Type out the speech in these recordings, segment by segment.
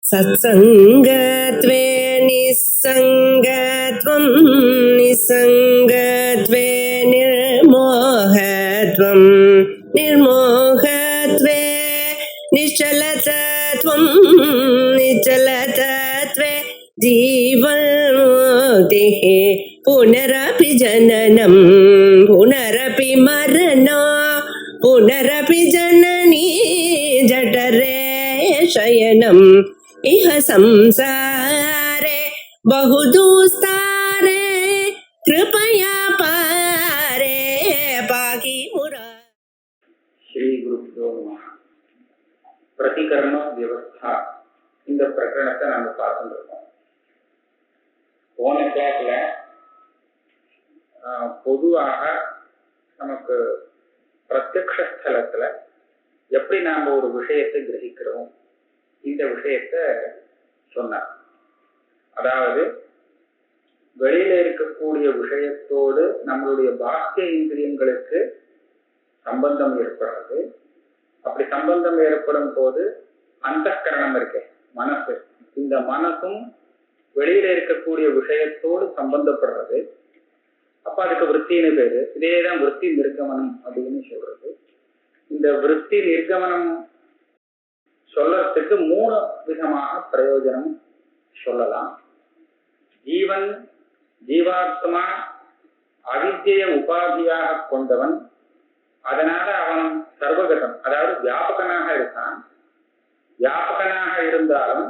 सत्सङ्गत्वे निस्सङ्गत्वं निस्सङ्गत्वे निर्मोहत्वं निर्मोहत्वे निश्चलतत्वं निश्चलतत्वे जीवन्मुक्तिः पुनरपि जननं पुनरपि मरणं पुनरपि जननी जठरे शयनम् इह संसारे बहुदुस्तारे कृपया पारे पाहि मुरा। श्री गुरुभ्यो नमः. प्रतिकर्म व्यवस्था இந்த பிரகரணத்தை நாம பார்த்துட்டு இருக்கோம். போன கிளாஸ்ல பொதுவாக நமக்கு பிரத்யக்ஷ ஸ்தலத்துல எப்படி நாம ஒரு விஷயத்தை கிரகிக்கிறோம் இந்த விஷயத்தை சொன்னார். அதாவது வெளியில இருக்கக்கூடிய விஷயத்தோடு நம்மளுடைய பாக்கிய இந்திரியங்களுக்கு சம்பந்தம் ஏற்படுறது. அப்படி சம்பந்தம் ஏற்படும் போது அந்தக்கரணம் இருக்கு, மனசு, இந்த மனசும் வெளியில இருக்கக்கூடிய விஷயத்தோடு சம்பந்தப்படுறது. அப்ப அதுக்கு விருத்தின்னு பேரு. இதேதான் விருத்தி நிர்கமனம் அப்படின்னு சொல்றது. இந்த விருத்தி நிர்கமனம் சொல்றதுக்கு 3 விதமாக பிரயோஜனம் சொல்லலாம். ஜீவன் ஜீவாத்மா அவித்யை உபாதியாக கொண்டவன், அதனால அவன் சர்வகதம், அதாவது வியாபகனாக இருக்கான். வியாபகனாக இருந்தாலும்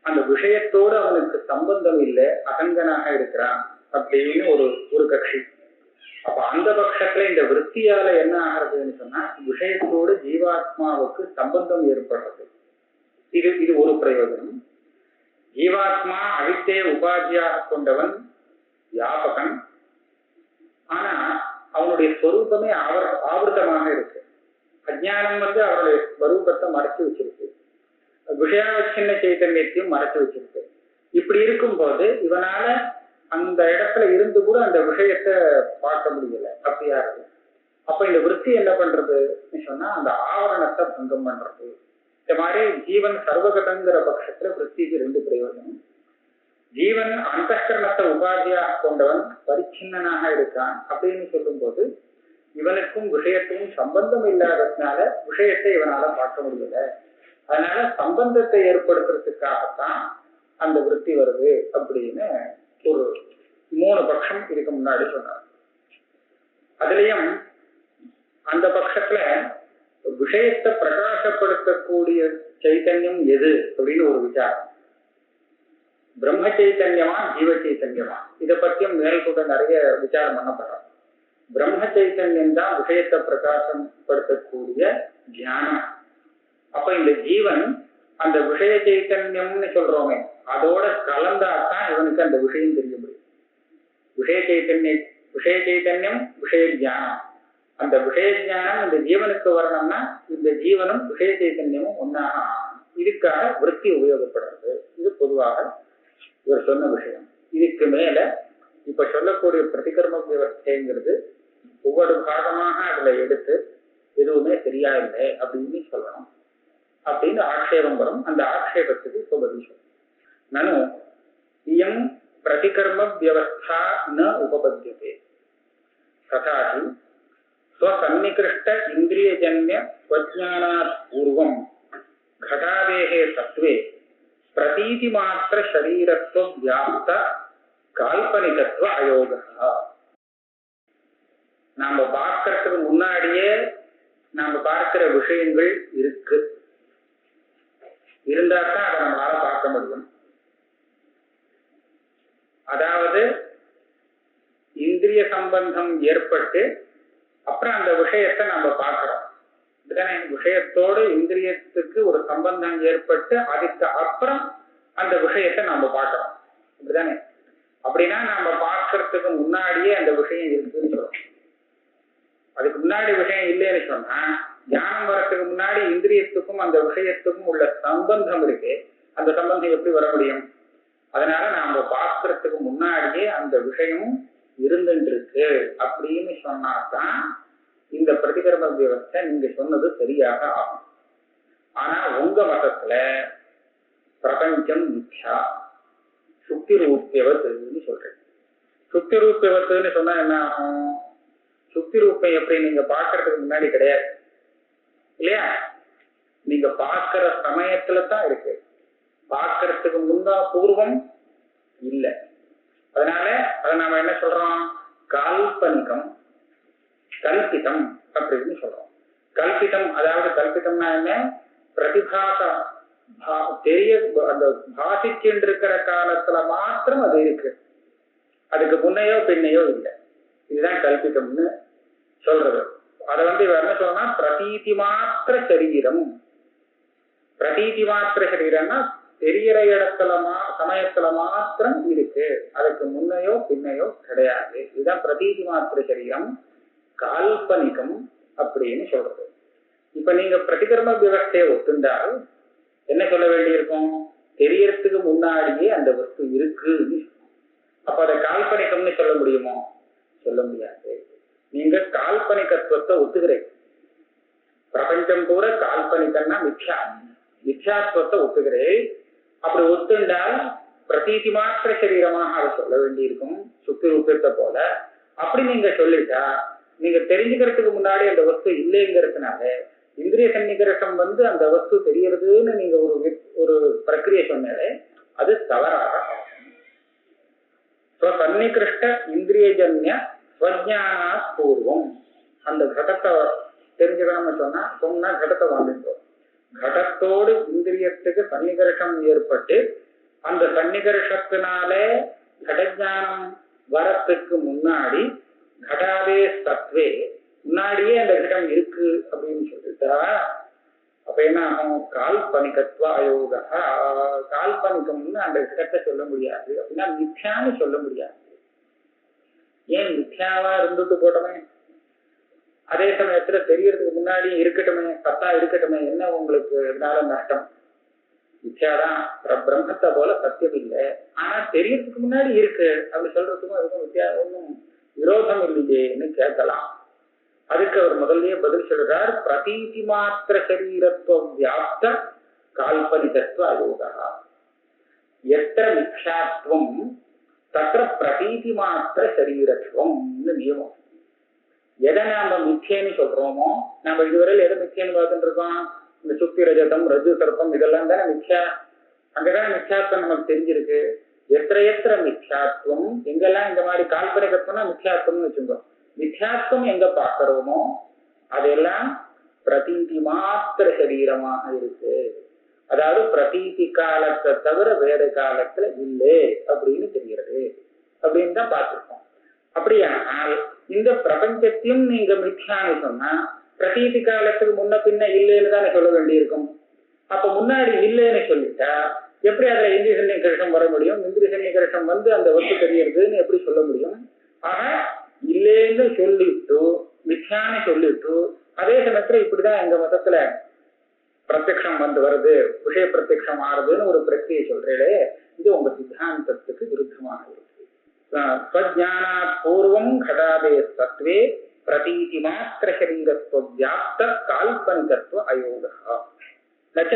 அந்த விஷயத்தோடு அவனுக்கு சம்பந்தம் இல்லை, அகங்கனாக இருக்கிறான் அப்படின்னு ஒரு கட்சி. அப்ப அந்த பட்சத்துல இந்த விருத்தியால என்ன ஆகிறதுன்னு சொன்னா விஷயத்தோடு ஜீவாத்மாவுக்கு சம்பந்தம் ஏற்படுறது. இது ஒரு பிரயோஜனம். ஜீவாத்மா அவித்யை உபாதியாக கொண்டவன், வியாபகன். ஆனா அவனுடைய ஸ்வரூபமே ஆவர்த்தமாக இருக்கு. அஜ்ஞானம் அவருடைய ஸ்வரூபத்தை மறைச்சு வச்சிருக்கு, விஷயாவச்சின்ன சைத்தன்யத்தையும் மறைச்சு வச்சிருக்கு. இப்படி இருக்கும்போது இவனால அந்த இடத்துல இருந்து கூட அந்த விஷயத்தை பார்க்க முடியல, அப்படியா இருக்கு. அப்ப இந்த விருத்தி என்ன பண்றதுன்னு சொன்னா அந்த ஆவரணத்தை பங்கம் பண்றது. இந்த மாதிரி ஜீவன் சர்வகதங்கிற பட்சத்துல விருத்திக்கு 2 பிரயோஜனம். ஜீவன் அந்தக்கரணத்தை உபாதியாக கொண்டவன், பரிச்சின்னனாக இருக்கான் அப்படின்னு சொல்லும் போது இவனுக்கும் விஷயத்துக்கும் சம்பந்தம் இல்லாததுனால விஷயத்தை இவனால பார்க்க முடியல. அதனால சம்பந்தத்தை ஏற்படுத்துறதுக்காகத்தான் அந்த விருத்தி வருது அப்படின்னு ஒரு 3 பட்சம் இதுக்கு முன்னாடி சொன்னார். அதுலயும் அந்த பட்சத்துல விஷயத்தை பிரகாசப்படுத்தக்கூடிய சைத்தன்யம் எது அப்படின்னு ஒரு விசாரம். பிரம்ம சைத்தன்யமா ஜீவ சைத்தன்யமா, இதை பத்தியும் மேற்கொண்டு நிறைய விசாரம் பண்ணப்படுறோம். பிரம்ம சைத்தன்யம் தான் விஷயத்தை பிரகாசம் படுத்தக்கூடிய ஞானம். அப்ப இந்த ஜீவன் அந்த விஷய சைத்தன்யம்னு சொல்றோமே அதோட கலந்தாதான் இவனுக்கு அந்த விஷயம் தெரிய முடியும். விஷய சைத்தன்யம் விஷய ஞானம். அந்த விஷய ஞானம் இந்த ஜீவனுக்கு வரணும்னா இந்த ஜீவனும் விஷய சைத்தன்யமும் ஒன்னாக ஆகணும். இதுக்காக விருத்தி உபயோகப்படுறது. இது பொதுவாக இவர் சொன்ன விஷயம். இதுக்கு மேல இப்ப சொல்லக்கூடிய பிரதிகர்ம விவஸ்தைங்கிறது ஒவ்வொரு பாகமாக அதுல எடுத்து எதுவுமே சரியா இல்லை அப்படின்னு சொல்லணும் அப்படின்னு ஆட்சேபம் வரும். அந்த ஆட்சேபத்துக்கு இப்ப பதில் சொல்லும். நனு இயம் பிரதிகர்ம வியவஸ்தா ந உபபத்தியதே ததாஹி ஸ்வசன்னிகிருஷ்ட இந்திரியஜன்ய ஸ்வஜ்ஞானாத் பூர்வம் घटादेहे सत्वे प्रतीति मात्र शरीरत्व व्याप्त काल्पनिकत्व अयोग. நாம பார்க்கறதுக்கு முன்னாடியே நாம பார்க்கிற விஷயங்கள் இருக்கு, இருந்தாதான் அதை நம்மளால பார்க்க முடியும். அதாவது இந்திரிய சம்பந்தம் ஏற்பட்டு அப்புறம் அந்த விஷயத்தை நம்ம பார்க்கிறோம். விஷயத்தோடு இந்திரியத்துக்கு ஒரு சம்பந்தம் ஏற்பட்டு அதுக்கு அப்புறம் அந்த விஷயத்தை நம்ம பார்க்கிறோம். இப்படிதானே? அப்படின்னா நம்ம பார்க்கறதுக்கு முன்னாடியே அந்த விஷயம் இருக்குன்னு சொல்றோம். அதுக்கு முன்னாடி விஷயம் இல்லைன்னு சொன்னா ஞானம் வரத்துக்கு முன்னாடி இந்திரியத்துக்கும் அந்த விஷயத்துக்கும் உள்ள சம்பந்தம் இருக்கு. அந்த சம்பந்தம் எப்படி வர முடியும்? அதனால நாம பார்க்கறதுக்கு முன்னாடியே அந்த விஷயமும் இருந்துட்டு இருக்கு அப்படின்னு சொன்னாதான் இந்த பிரதிகர்ம வியவஸ்தை நீங்க சொன்னது சரியாக ஆகும். ஆனா உங்க மதத்துல பிரபஞ்சம் மித்யா சுக்தி ரூபியவத்துன்னு சொல்றேன். சுக்தி ரூபியவத்துன்னு சொன்னா என்ன ஆகும்? சுக்தி ரூபம் எப்படி நீங்க பாக்குறதுக்கு முன்னாடி கிடையாது இல்லையா? நீங்க பாக்குற சமயத்துல தான் இருக்கு, பாக்குறதுக்கு முன்னா பூர்வம் இல்ல. அதனால அதை நாம என்ன சொல்றோம்? கால்பனிகம், கல்பிதம் அப்படின்னு சொல்றோம். கல்பிதம், அதாவது கல்பிதம்னா என்ன? பிரதிபாச தெரிய அந்த பாசிச்சுட்டு இருக்கிற காலத்துல மாத்திரம் அது இருக்கு, அதுக்கு முன்னையோ பின்னையோ இல்லை. இதுதான் கல்பிதம்னு சொல்றது. அதை இவர் என்ன சொல்றா? பிரதீதி மாத்திர சரீரம். பிரதீதி மாத்திர சரீரம்னா தெரியற இடத்துல சமயத்துல மாத்திரம் இருக்கு, அதுக்கு முன்னையோ பின்னையோ கிடையாது. இதுதான் பிரதீதி மாத்திர சரீரம், கால்பனிகம் அப்படின்னு சொல்றது. இப்ப நீங்க பிரதிகர்ம விவஸ்தையை ஒத்துண்டால் என்ன சொல்ல வேண்டியிருக்கும்? தெரியறதுக்கு முன்னாடியே அந்த வஸ்து இருக்குன்னு. அப்ப அதை கால்பனிகம்னு சொல்ல முடியுமோ? சொல்ல முடியாது. நீங்க கால்பனிகத்துவத்தை ஒத்துக்கிறீங்க. பிரபஞ்சம் கூட கால்பனிகம்னா மித்யா, மித்யாத்துவத்தை ஒத்துக்கிறேன். அப்படி ஒத்துண்டால் பிரதீதி மாத்திர சரீரமாக அதை சொல்ல வேண்டியிருக்கும், சுத்தி ரூபத்தை போல. அப்படி நீங்க சொல்லிட்டா நீங்க தெரிஞ்சுக்கிறதுக்கு முன்னாடி அந்த வஸ்து இல்லைங்கிறதுனால இந்திரிய சன்னிகர்ஷம் அந்த வஸ்து தெரியறதுன்னு நீங்க ஒரு பிரக்கிரியை சொன்னாலே அது தவறாக சன்னிகிருஷ்ட இந்திரியஜன்ய ஸ்வஜானா பூர்வம். அந்த கடத்தை தெரிஞ்சுக்கணும்னு சொன்னா கடத்தை வாங்கிட்டோம். கடத்தோடு இந்திரியத்துக்கு சன்னிகர்ஷம் ஏற்பட்டு அந்த சன்னிகர்ஷத்தினாலே கடஜானம் வரத்துக்கு முன்னாடி கடாவே சத்வே முன்னாடியே அந்த கிடம் இருக்கு அப்படின்னு சொல்லிட்டா அப்ப என்ன ஆகும்? கால்பனிகத்துவ அயோகா. கால்பனிகம்னு அந்த கிடத்தை சொல்ல முடியாது, அப்படின்னா மித்யான்னு சொல்ல முடியாது. ஏன்? மித்யாவா இருந்துட்டு போட்டோமே, அதே சமயத்துல தெரியறதுக்கு முன்னாடி இருக்கட்டுமே, சத்தா இருக்கட்டுமே, என்ன உங்களுக்கு இதனால நஷ்டம்? மித்யாதான். பிரம்மத்தை போல சத்தியம் இல்லை, ஆனா தெரியறதுக்கு முன்னாடி இருக்கு அப்படி சொல்றதுக்கும் அதுக்கும் ஒன்னும் விரோதம் இல்லையேன்னு கேட்கலாம். அதுக்கு அவர் முதல்லயே பதில் சொல்றார், பிரதீதி மாத்திர சரீரத்துவ வியாப்த கால்பனிகத்துவ அயோகா. எத்திர மித்யாத்வம் தத்திர பிரதீதி மாத்திர சரீரத்துவம் நியமம். எதை நாம மித்யன்னு சொல்றோமோ, நம்ம இதுவரையில் எதை மித்யன்னு பார்த்துட்டு இருக்கோம்? இந்த சுக்தி ரஜதம் ரஜு சர்ப்பம் இதெல்லாம் தானே மித்யா. அங்கதானே மித்யாத்வம் நமக்கு தெரிஞ்சிருக்கு. எத்திர மித்யாத்வம், எங்கெல்லாம் இந்த மாதிரி கால்பனிகத்துவம்னா மித்யாத்வம்னு வச்சுக்கோம். மித்யாத்வம் எங்க பாக்குறோமோ அதெல்லாம் பிரதீதி மாத்திர சரீரமாக இருக்கு, அதாவது பிரதீதி காலத்தை தவிர வேற காலத்துல இல்லை அப்படின்னு தெரிகிறது அப்படின்னு தான் பார்த்திருக்கோம். அப்படியானால் இந்த பிரபஞ்சத்தையும் நீங்க மித்யான்னு சொன்னா பிரதீதி காலத்துக்கு முன்ன பின்ன இல்லைன்னு தானே சொல்ல வேண்டியிருக்கும். அப்ப முன்னாடி இல்லைன்னு சொல்லிட்டா எப்படி அதுல இந்திரிய சன்னிகர்ஷம் வர முடியும்? இந்திரிய சன்னிகர்ஷம் அந்த வஸ்து தெரியறதுன்னு எப்படி சொல்ல முடியும்? ஆக இல்லைன்னு சொல்லிட்டு மித்யான்னு சொல்லிட்டு அதே சமயத்துல இப்படிதான் எங்க மதத்துல பிரத்யக்ஷம் வருது, விஷய பிரத்யக்ஷம் ஆறுதுன்னு ஒரு பிரக்ரியை சொல்றே, இது உங்க சித்தாந்தத்துக்கு விருத்தமாக இருக்கு. ஸ்வஜானாத் பூர்வம் கடாதே சத்வே பிரதீதி மாத்திர சரீரத்துவ வியாப்த கால்பனிகத்துவ அயோகா. நச்ச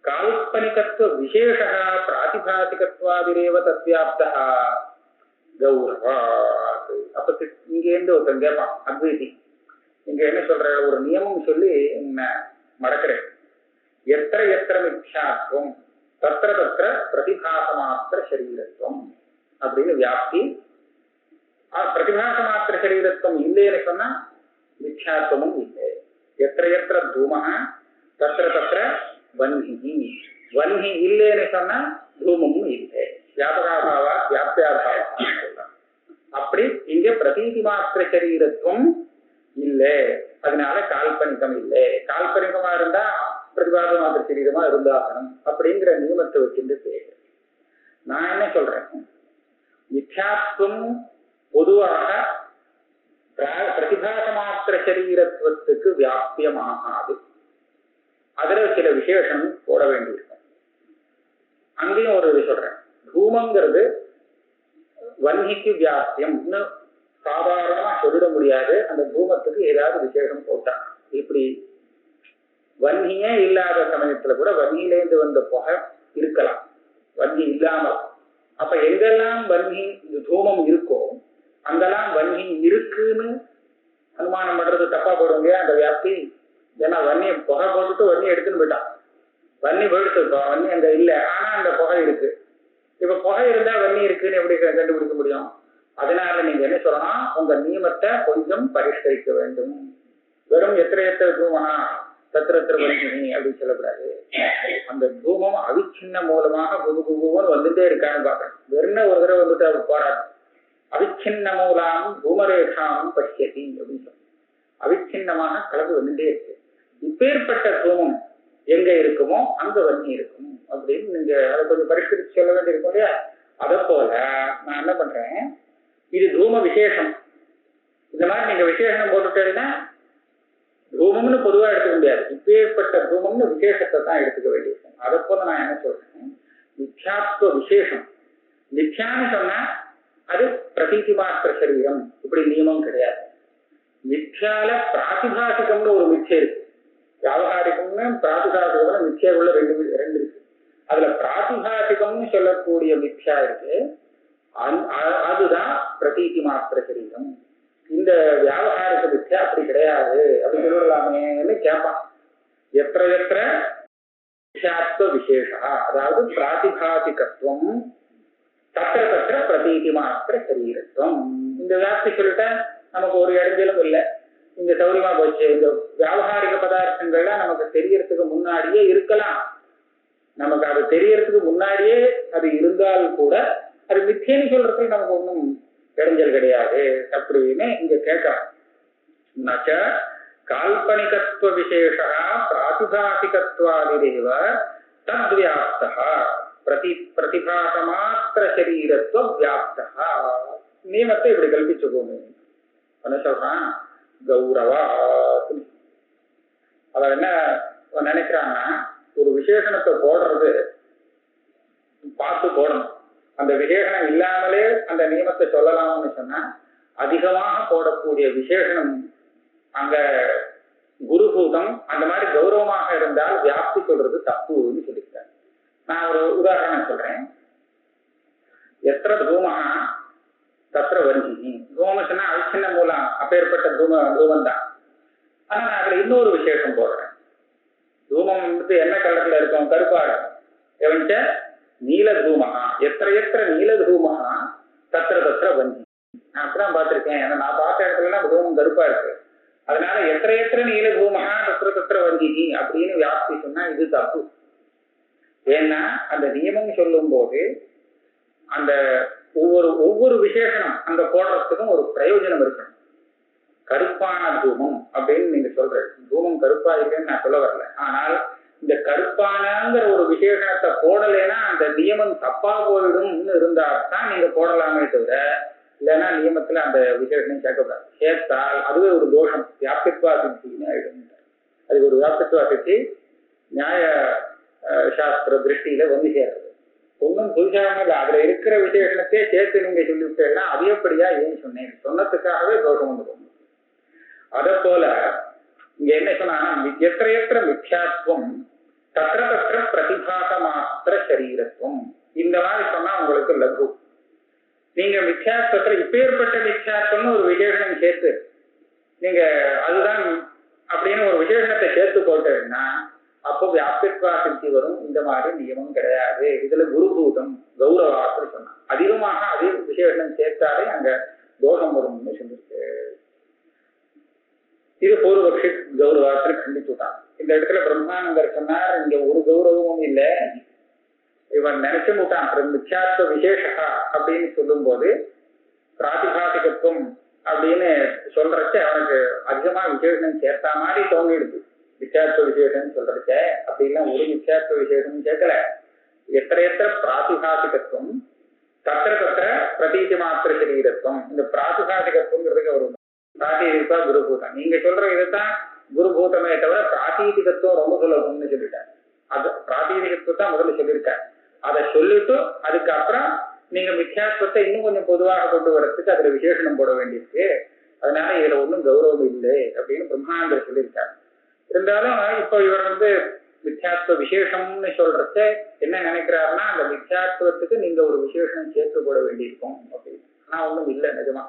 கால்பனிகத்துவ விசேஷः பிராதிபாசிகத்வாதிரேவ தத்வியாப்தः கௌரவாத். அப்ப இங்க இருந்து ஒருத்தன் கேட்பான், அத்வைதி இங்க என்ன சொல்ற? ஒரு நியமம் சொல்லி என்ன மடக்கிறேன். எத்திர மித்யாத்வம் தத்திர தத்திர பிரதிபாசமாத்திர சரீரத்துவம் அப்படின்னு வியாப்தி. பிரதிபாசமாத்திர சரீரத்துவம் இல்லைன்னு சொன்னா மித்யாத்வமும் இல்லை. எத்திர தூமः தத்திர தத்திர வன்ஹி. வன்ஹி இல்லைன்னு சொன்னா தூமமும் இல்லை. வியாபகாபாவா வியாப்தியாபாவா. அப்படி இங்க பிரதீதி மாத்திர சரீரத்துவம் இல்லை, அதனால கால்பனிகம் இல்லை. கால்பனிகமா இருந்தா பிரதிபாத மாத்திர சரீரமா இருந்தாகணும் அப்படிங்கிற நியமத்தை வச்சுட்டு பேசுறேன். நான் என்ன சொல்றேன்? மித்யாத்வம் பொதுவாக பிரதிபாத மாத்திர சரீரத்துவத்துக்கு வியாபியமாகாது. அதுல சில விசேஷம் போட வேண்டியிருக்கும். அங்கேயும் ஒரு இது சொல்றேன். தூமங்கிறது வன்னிக்கு வியாபியம்னு சாதாரணமா சொல்லிட முடியாது. அந்த தூமத்துக்கு ஏதாவது விசேஷம் போட்டான். இப்படி வன்னியே இல்லாத சமயத்துல கூட வன்னியிலேருந்து வந்த புகை இருக்கலாம், வன்னி இல்லாமல். அப்ப எங்கெல்லாம் வன்னி தூமம் இருக்கோ அங்கெல்லாம் வன்னி இருக்குன்னு அனுமானம் பண்றது தப்பா போடுவோம் இல்லையா அந்த வியாப்தி. ஏன்னா வன்னியை புகை போட்டுட்டு வன்னி எடுத்துன்னு போயிட்டான், வன்னி போயிடுத்து, வன்னி அங்க இல்லை, ஆனா அந்த புகை இருக்கு. இப்ப புகை இருந்தா வன்னி இருக்குன்னு எப்படி கண்டுபிடிக்க முடியும்? அதனால நீங்க என்ன சொல்லலாம், உங்க நியமத்தை கொஞ்சம் பரிஷ்கரிக்க வேண்டும். வெறும் எத்திர தூமனா தத்திரத்திர வன்னி அப்படின்னு சொல்லக்கூடாது. அந்த தூமம் அவிச்சின்ன மூலமாக குபுகுபுன்னு வந்துட்டே இருக்கான்னு பாக்குறேன். வெறும் ஒரு தடவை வந்துட்டு அவர் போராடு. அவிச்சின்ன மூலம் பூமரேகாம் பசியதி அப்படின்னு சொல்லி அவிச்சின்னமாக கலந்து வந்துட்டே இருக்கு. இப்பேற்பட்ட தூமம் எங்க இருக்குமோ அங்க வன்னி இருக்கும் அப்படின்னு நீங்க அதை கொஞ்சம் பரிஷ்கரித்து சொல்ல வேண்டியிருக்கும் இல்லையா? அதை போல நான் என்ன பண்றேன், இது தூம விசேஷம். இந்த மாதிரி நீங்க விசேஷம் போட்டுட்டேன்னா தூமம்னு பொதுவா எடுத்துக்க முடியாது, இப்பேற்பட்ட தூமம்னு விசேஷத்தை தான் எடுத்துக்க வேண்டியது. அதை போல நான் என்ன சொல்றேன், மித்யாத்வ விசேஷம். மித்யான்னு சொன்னா அது பிரதீதி மாத்திர சரீரம், இப்படி நியமம் கிடையாது. மித்யால பிராதிபாசிகம்னு ஒரு மிச்சை இருக்கு, வியாவகாரிகம்னு பிராதிபாசிகம்னு மித்யாவுள்ள ரெண்டு இருக்கு. அதுல பிராதிபாசிகம்னு சொல்லக்கூடிய மித்யா இருக்கு, அதுதான் பிரதீதி மாத்திர சரீரம். இந்த வியாவகாரிக மித்யா அப்படி கிடையாது அப்படின்னு சொல்லலாமேன்னு கேட்பான். எத்திர எத்திர மித்யாத்வ விசேஷா, அதாவது பிராதிபாசிகத்துவம், தத்திர தத்திர பிரதீதி மாத்திர சரீரத்துவம். இந்த வியாப்தி சொல்லிட்ட நமக்கு ஒரு இடைஞ்சலும் இல்லை, இங்க சௌரியமா போச்சு. இந்த வியாவகாரிக பதார்த்தங்கள்லாம் நமக்கு தெரியறதுக்கு முன்னாடியே இருக்கலாம், நமக்கு அது தெரியறதுக்கு முன்னாடியே அது இருந்தால் கூட அது மித்தியன்னு சொல்றதுக்கு நமக்கு ஒன்றும் இடைஞ்சல் கிடையாது அப்படின்னு இங்க கேட்கலாம். நச்ச கால்பனிகத்துவ விசேஷா பிராதிபாசிகத்வாதிரேவ தத்வியாப்தா பிரதிபாச மாத்திர சரீரத்துவ வியாப்தா. நியமத்தை இப்படி கல்பிச்சுக்கோங்க. என்ன சொல்றான், கௌரவா. அவ என்ன நினைக்கிறான்னா, ஒரு விசேஷணத்தை போடுறது பார்த்து போடணும். அந்த விசேஷணம் இல்லாமலே அந்த நியமத்தை சொல்லலாம்னு சொன்னா அதிகமாக போடக்கூடிய விசேஷணம் அங்க குருபூதம் அந்த மாதிரி கௌரவமாக இருந்தால் வியாப்தி சொல்றது தப்புன்னு சொல்லியிருக்காரு. நான் ஒரு உதாரணம் சொல்றேன். எத்திர தூமஹா தத்திர வஞ்சி. தூமம் சொன்னா அவிச்சின்ன மூலம் அப்பேற்பட்ட தூமம் தான். ஆனா நான் அதுல இன்னொரு விசேஷம் போடுறேன். தூமம் வந்து என்ன கலர்ல இருக்கும், கருப்பா இருக்கும். எவன்ச்ச நீல தூமஹா எத்திர எத்திர நீல தூமஹா தத்திர தத்திர வஞ்சி. நான் அப்படிதான் பார்த்திருக்கேன். ஏன்னா நான் பார்த்த இடத்துலலாம் தூமம் கருப்பா இருக்கு. அதனால எத்திர எத்திர நீல தூமஹா தத்திர தத்திர வஞ்சி அப்படின்னு வியாப்தி சொன்னா இது தப்பு. ஏன்னா அந்த நியமம் சொல்லும் போது அந்த ஒவ்வொரு விசேஷனம் அங்க போடுறதுக்கும் ஒரு பிரயோஜனம் இருக்கணும். கருப்பான தூமம் அப்படின்னு நீங்க சொல்ற தூமம் கருப்பா இருக்குன்னு நான் சொல்ல வரல. ஆனால் இந்த கருப்பானங்கிற ஒரு விசேஷணத்தை போடலைன்னா அந்த நியமம் தப்பா போயிடும்னு இருந்தா தான் நீங்க போடலாமே தவிர, இல்லைன்னா நியமத்துல அந்த விசேஷனம் சேர்க்கப்படாது. சேர்த்தால் அதுவே ஒரு தோஷம், வியாபித்வா சித்தின்னு ஆயிடும். அது ஒரு வியாபித்வா சித்தி நியாய சாஸ்திர திருஷ்டியில வந்து சேர்றது. ஒன்றும் புதுசாக இல்லை. அதுல இருக்கிற விசேஷணத்தையே சேர்த்து நீங்க சொல்லிவிட்டேன்னா அதிகப்படியா ஏன் சொன்னேன், சொன்னதுக்காகவே தோஷம் வந்து போகும். அதை போல இங்க என்ன சொன்னா, எத்திர எத்திர மித்யாத்வம் தத்திர தத்திர பிரதிபாச மாத்திர சரீரத்துவம். இந்த மாதிரி சொன்னா உங்களுக்கு லகு. நீங்க மித்யாத்வத்துல இப்பேற்பட்ட மித்யாத்வம்னு ஒரு விசேஷனம் சேர்த்து நீங்க அதுதான் அப்படின்னு ஒரு விசேஷணத்தை சேர்த்து போட்டீங்கன்னா அப்போ வியாபித்வா சித்தி வரும். இந்த மாதிரி நியமம் கிடையாது. இதுல குருபூதம் கௌரவாத்து சொன்னா அதிகமாக அதே விசேஷனம் சேர்த்தாலே அங்க தோஷம் வரும்னு சொல்லிருக்கு. இது பூர்வபக்ஷி கௌரவாத்துல கண்டிச்சுட்டான். இந்த இடத்துல பிரம்மானந்தர் சொன்னார், இங்க ஒரு கௌரவமும் இல்லை, இவன் நினைச்சு விட்டான். மித்யாத்வ விசேஷா அப்படின்னு சொல்லும் போது பிராதிபாசிகத்துவம் அப்படின்னு சொல்றச்ச அவனுக்கு அதிகமா விசேஷம் சேர்த்தா மாதிரி தோணிடுது. மித்யாத்வ விசேஷம் சொல்றச்ச அப்படிலாம் ஒரு மித்யாத்வ விசேஷம் சேர்க்கல. எத்திர எத்திர பிராதிபாசிகத்துவம் தத்திர தத்திர பிரதீதி மாத்திர சரீரத்துவம். இந்த பிராதிபாசிகத்துவங்கிறதுக்கு ஒரு பிராதீதிகா குருபூதம். நீங்க சொல்ற இதுதான் குருபூதமே தவிர பிராதீதிகத்துவம் ரொம்ப சொல்லணும்னு சொல்லிட்டார். அது பிராதீதிகத்துவம் தான் முதல்ல சொல்லியிருக்காரு. அதை சொல்லிட்டு அதுக்கப்புறம் நீங்க மித்யாத்வத்தை இன்னும் கொஞ்சம் பொதுவாக கொண்டு வரதுக்கு அதுல விசேஷனம் போட வேண்டியிருக்கு. அதனால இதுல ஒன்றும் கௌரவம் இல்லை அப்படின்னு பிரம்மானந்தர் சொல்லியிருக்காரு. இருந்தாலும் இப்போ இவர் வந்து மித்யாத்வ விசேஷம்னு சொல்றத என்ன நினைக்கிறாருன்னா அந்த மித்யாத்வத்துக்கு நீங்க ஒரு விசேஷம் சேர்த்து போட வேண்டியிருக்கும் அப்படின்னு. ஆனா ஒண்ணும் இல்லை நிஜமா.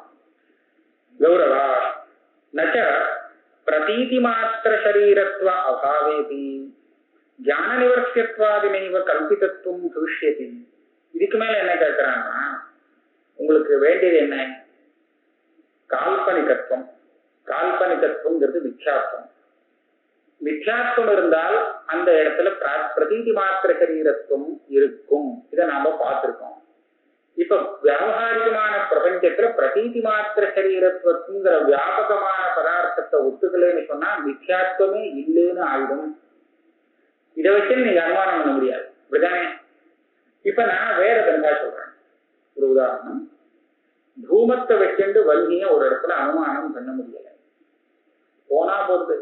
கௌரவா நச்ச பிரதீதி மாத்திர சரீரத்வ அபாவேதி ஞான நிவர்த்தியத்வாதினைவ கல்பிதத்துவம் பவிஷ்யதி. இதுக்கு மேல என்ன கேட்கிறாங்கன்னா, உங்களுக்கு வேண்டியது என்ன? கால்பனிகத்துவம். கால்பனிகத்துவங்கிறது மித்யாத்வம். மித்யாத்வம் இருந்தால் அந்த இடத்துல பிரதீதி மாத்திர சரீரத்துவம் இருக்கும். இதை நாம பார்த்திருக்கோம். இப்ப வியாபகாரிகமான பிரபஞ்சத்துல பிரதீதி மாத்திர சரீரத்துவங்கிற வியாபகமான பதார்த்தத்தை ஒத்துக்கலன்னு சொன்னா மித்யாத்வமே இல்லைன்னு ஆயிடும். இதை வச்சு நீங்க அனுமானம் பண்ண முடியாது, இப்படிதானே? இப்ப நான் வேற தந்தா சொல்றேன். ஒரு உதாரணம், தூமத்தை வச்சுட்டு வன்னிய ஒரு இடத்துல அனுமானம் பண்ண முடியல. போனா போது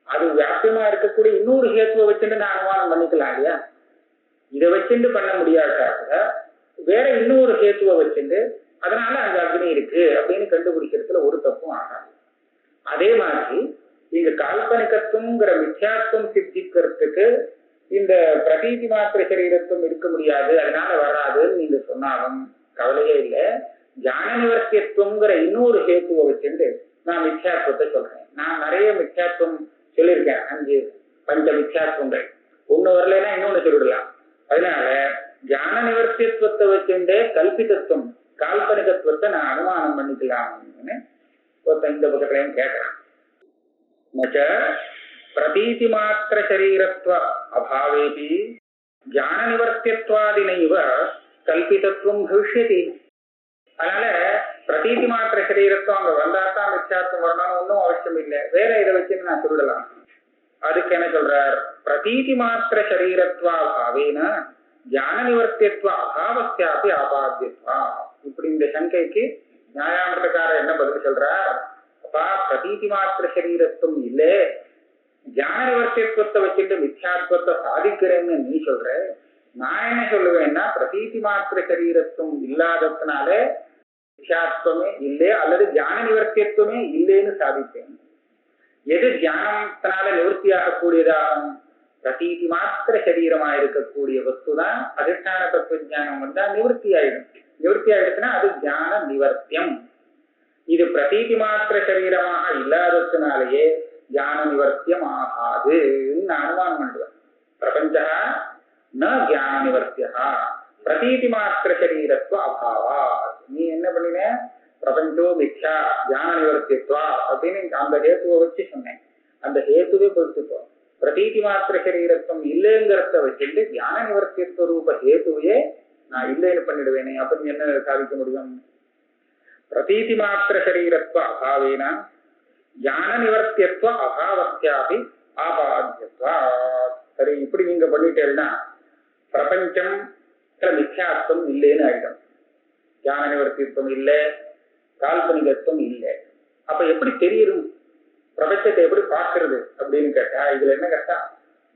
அது வியாபியமா இருக்கக்கூடிய இன்னொரு ஹேத்துவை வச்சுட்டு நான் அனுமானம் பண்ணிக்கலாம் இல்லையா? இதை வச்சுட்டு பண்ண முடியாத வேற இன்னொரு ஹேத்துவை வச்சுட்டு அதனால அங்க அக்னி இருக்கு அப்படின்னு கண்டுபிடிக்கிறதுல ஒரு தப்பும் ஆகாது. அதே மாதிரி இங்க கால்பனிகத்துவங்கிற மித்யாத்வம் சித்திக்கிறதுக்கு இந்த பிரதீதி மாத்திர சரீரத்துவம் இருக்க முடியாது, அதனால வராதுன்னு நீங்க சொன்னாலும் கவலையே இல்லை. ஞான நிவர்த்தியத்துவங்கிற இன்னொரு ஹேத்துவை வச்சுட்டு நான் மித்யாத்வத்தை சொல்றேன். நான் நிறைய மித்யாத்வம் சொல்லியிருக்கேன், 5 பஞ்ச மித்யாத்வங்கள். ஒண்ணு வரலைன்னா இன்னொன்னு சொல்லிடலாம். அதனால ஞான நிவர்த்தியத்துவத்தை வச்சுட்டே கல்பிதத்துவம் கால்பனிகத்துவத்தை நான் அனுமானம் பண்ணிக்கலாம்னு ஒருத்தன் இந்த பக்கத்துலயும் கேட்கிறான். பிரதீதி மாத்திர சரீரத்வ அபாவேபி ஞான நிவர்த்தியத்வாதினைவ கல்பிதத்துவம் பவிஷ்யதி. அதனால பிரதீதி மாத்திர சரீரத்துவம் அங்க வந்தாத்தான் மித்யாத்வம் வரணும்னு ஒன்றும் அவசியம் இல்லை. வேற இதை வச்சு நான் சொல்லலாம். அதுக்கு என்ன சொல்றார்? பிரதீதி மாத்திர சரீரத்வா பாவேன ஞான நிவர்த்தியத்வ அபாவஸ்யாபி ஆபாத்தியத்வா. இப்படி இந்த சங்கைக்கு நியாயாமிரதக்காரர் என்ன பதில் சொல்றார்? அப்பா, பிரதீதி மாத்திர சரீரத்துவம் இல்லை, ஞான நிவர்த்தியத்துவத்தை வச்சுட்டு மித்யாத்வத்தை சாதிக்கிறேன்னு நீ சொல்ற. நான் என்ன சொல்லுவேன்னா, பிரதீதி மாத்திர சரீரத்துவம் இல்லாததுனால மித்யாத்வமே இல்லை அல்லது ஞான நிவர்த்தியத்துவமே இல்லைன்னு சாதிப்பேன். எது தியானத்தினால நிவர்த்தியாக கூடியதாகும்? பிரதீதி மாத்திர சரீரமா இருக்கக்கூடிய வஸ்துதான் அதிஷ்டான தத்துவ ஜானம் வந்தா நிவர்த்தி ஆயிடும். நிவர்த்தி ஆயிடுச்சுன்னா அது ஞான நிவர்த்தியம். இது பிரதீதி மாத்திர சரீரமாக இல்லாததுனாலேயே ஞான நிவர்த்தியம் ஆகாது நான் அனுமானம் பண்றேன். பிரபஞ்சா ந ஞான நிவர்த்தியா பிரதீதி மாத்திர சரீரத்துவ அபாவா. நீ என்ன பண்ணின? பிரபஞ்சோ மித்யா ஞான நிவர்த்தித்வா அப்படின்னு அந்த ஹேத்துவை வச்சு சொன்னேன். அந்த ஹேத்துவே பொறுத்துப்போம். பிரதீதி மாத்திர சரீரத்துவம் இல்லைங்கிறத வச்சுட்டு ஞான நிவர்த்தியத்துவ ரூப ஹேத்துவையே நான் இல்லைன்னு பண்ணிடுவேனே, அப்படி என்ன சாதிக்க முடியும்? பிரதீதி மாத்திர சரீரத்துவ அபாவேன ஞான நிவர்த்தியத்துவ அபாவஸ்யாபி ஆபாத்தியத்வா. சரி, இப்படி நீங்க பண்ணிட்டேன்னா பிரபஞ்சம் மித்யாத்வம் இல்லைன்னு ஆயிடும். ஞான நிவர்த்தித்துவம் இல்லை, கால்பனிகத்துவம் இல்லை. அப்ப எப்படி தெரியும்? பிரபஞ்சத்தை எப்படி பார்க்கறது அப்படின்னு கேட்டா இதுல என்ன கேட்டா,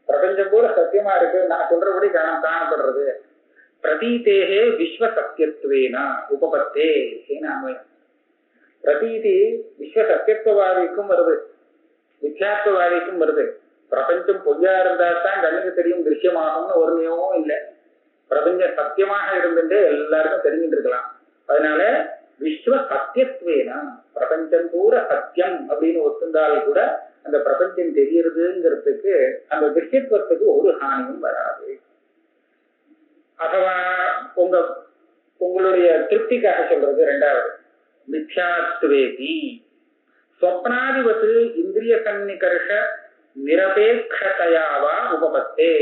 பிரபஞ்சம் கூட சத்தியமா இருக்கு, நான் சொல்றபடி காணப்படுறது. பிரதீதேகே விஸ்வ சத்தியத்துவேனா உபபத்தே அன்வயம். பிரதீதி விஸ்வ சத்தியத்துவவாதிக்கும் வருது, மித்யாத்வவாதிக்கும் வருது. பிரபஞ்சம் பொய்யா இருந்தா தான் கண்ணுக்கு தெரியும், திருஷ்யமாகும்னு ஒரு நியமமும் இல்லை. பிரபஞ்சம் சத்தியமாக இருந்துட்டு எல்லாருக்கும் தெரிஞ்சுட்டு இருக்கலாம். அதனால விஸ்வ சத்தியத்துவேனா, பிரபஞ்சம் பூரா சத்தியம் அப்படின்னு ஒத்துந்தால் கூட அந்த பிரபஞ்சம் தெரியறதுங்கிறதுக்கு அந்த திருஷ்யத்துவத்துக்கு ஒரு ஹானியும் வராது. அதுவா உங்களுடைய திருப்திக்காக சொல்றது. ரெண்டாவது, மித்யாத்வேதி ஸ்வப்னாதிபத்து இந்திரிய சன்னிகர்ஷ நிரபேட்சதையாவா உபபத்தே.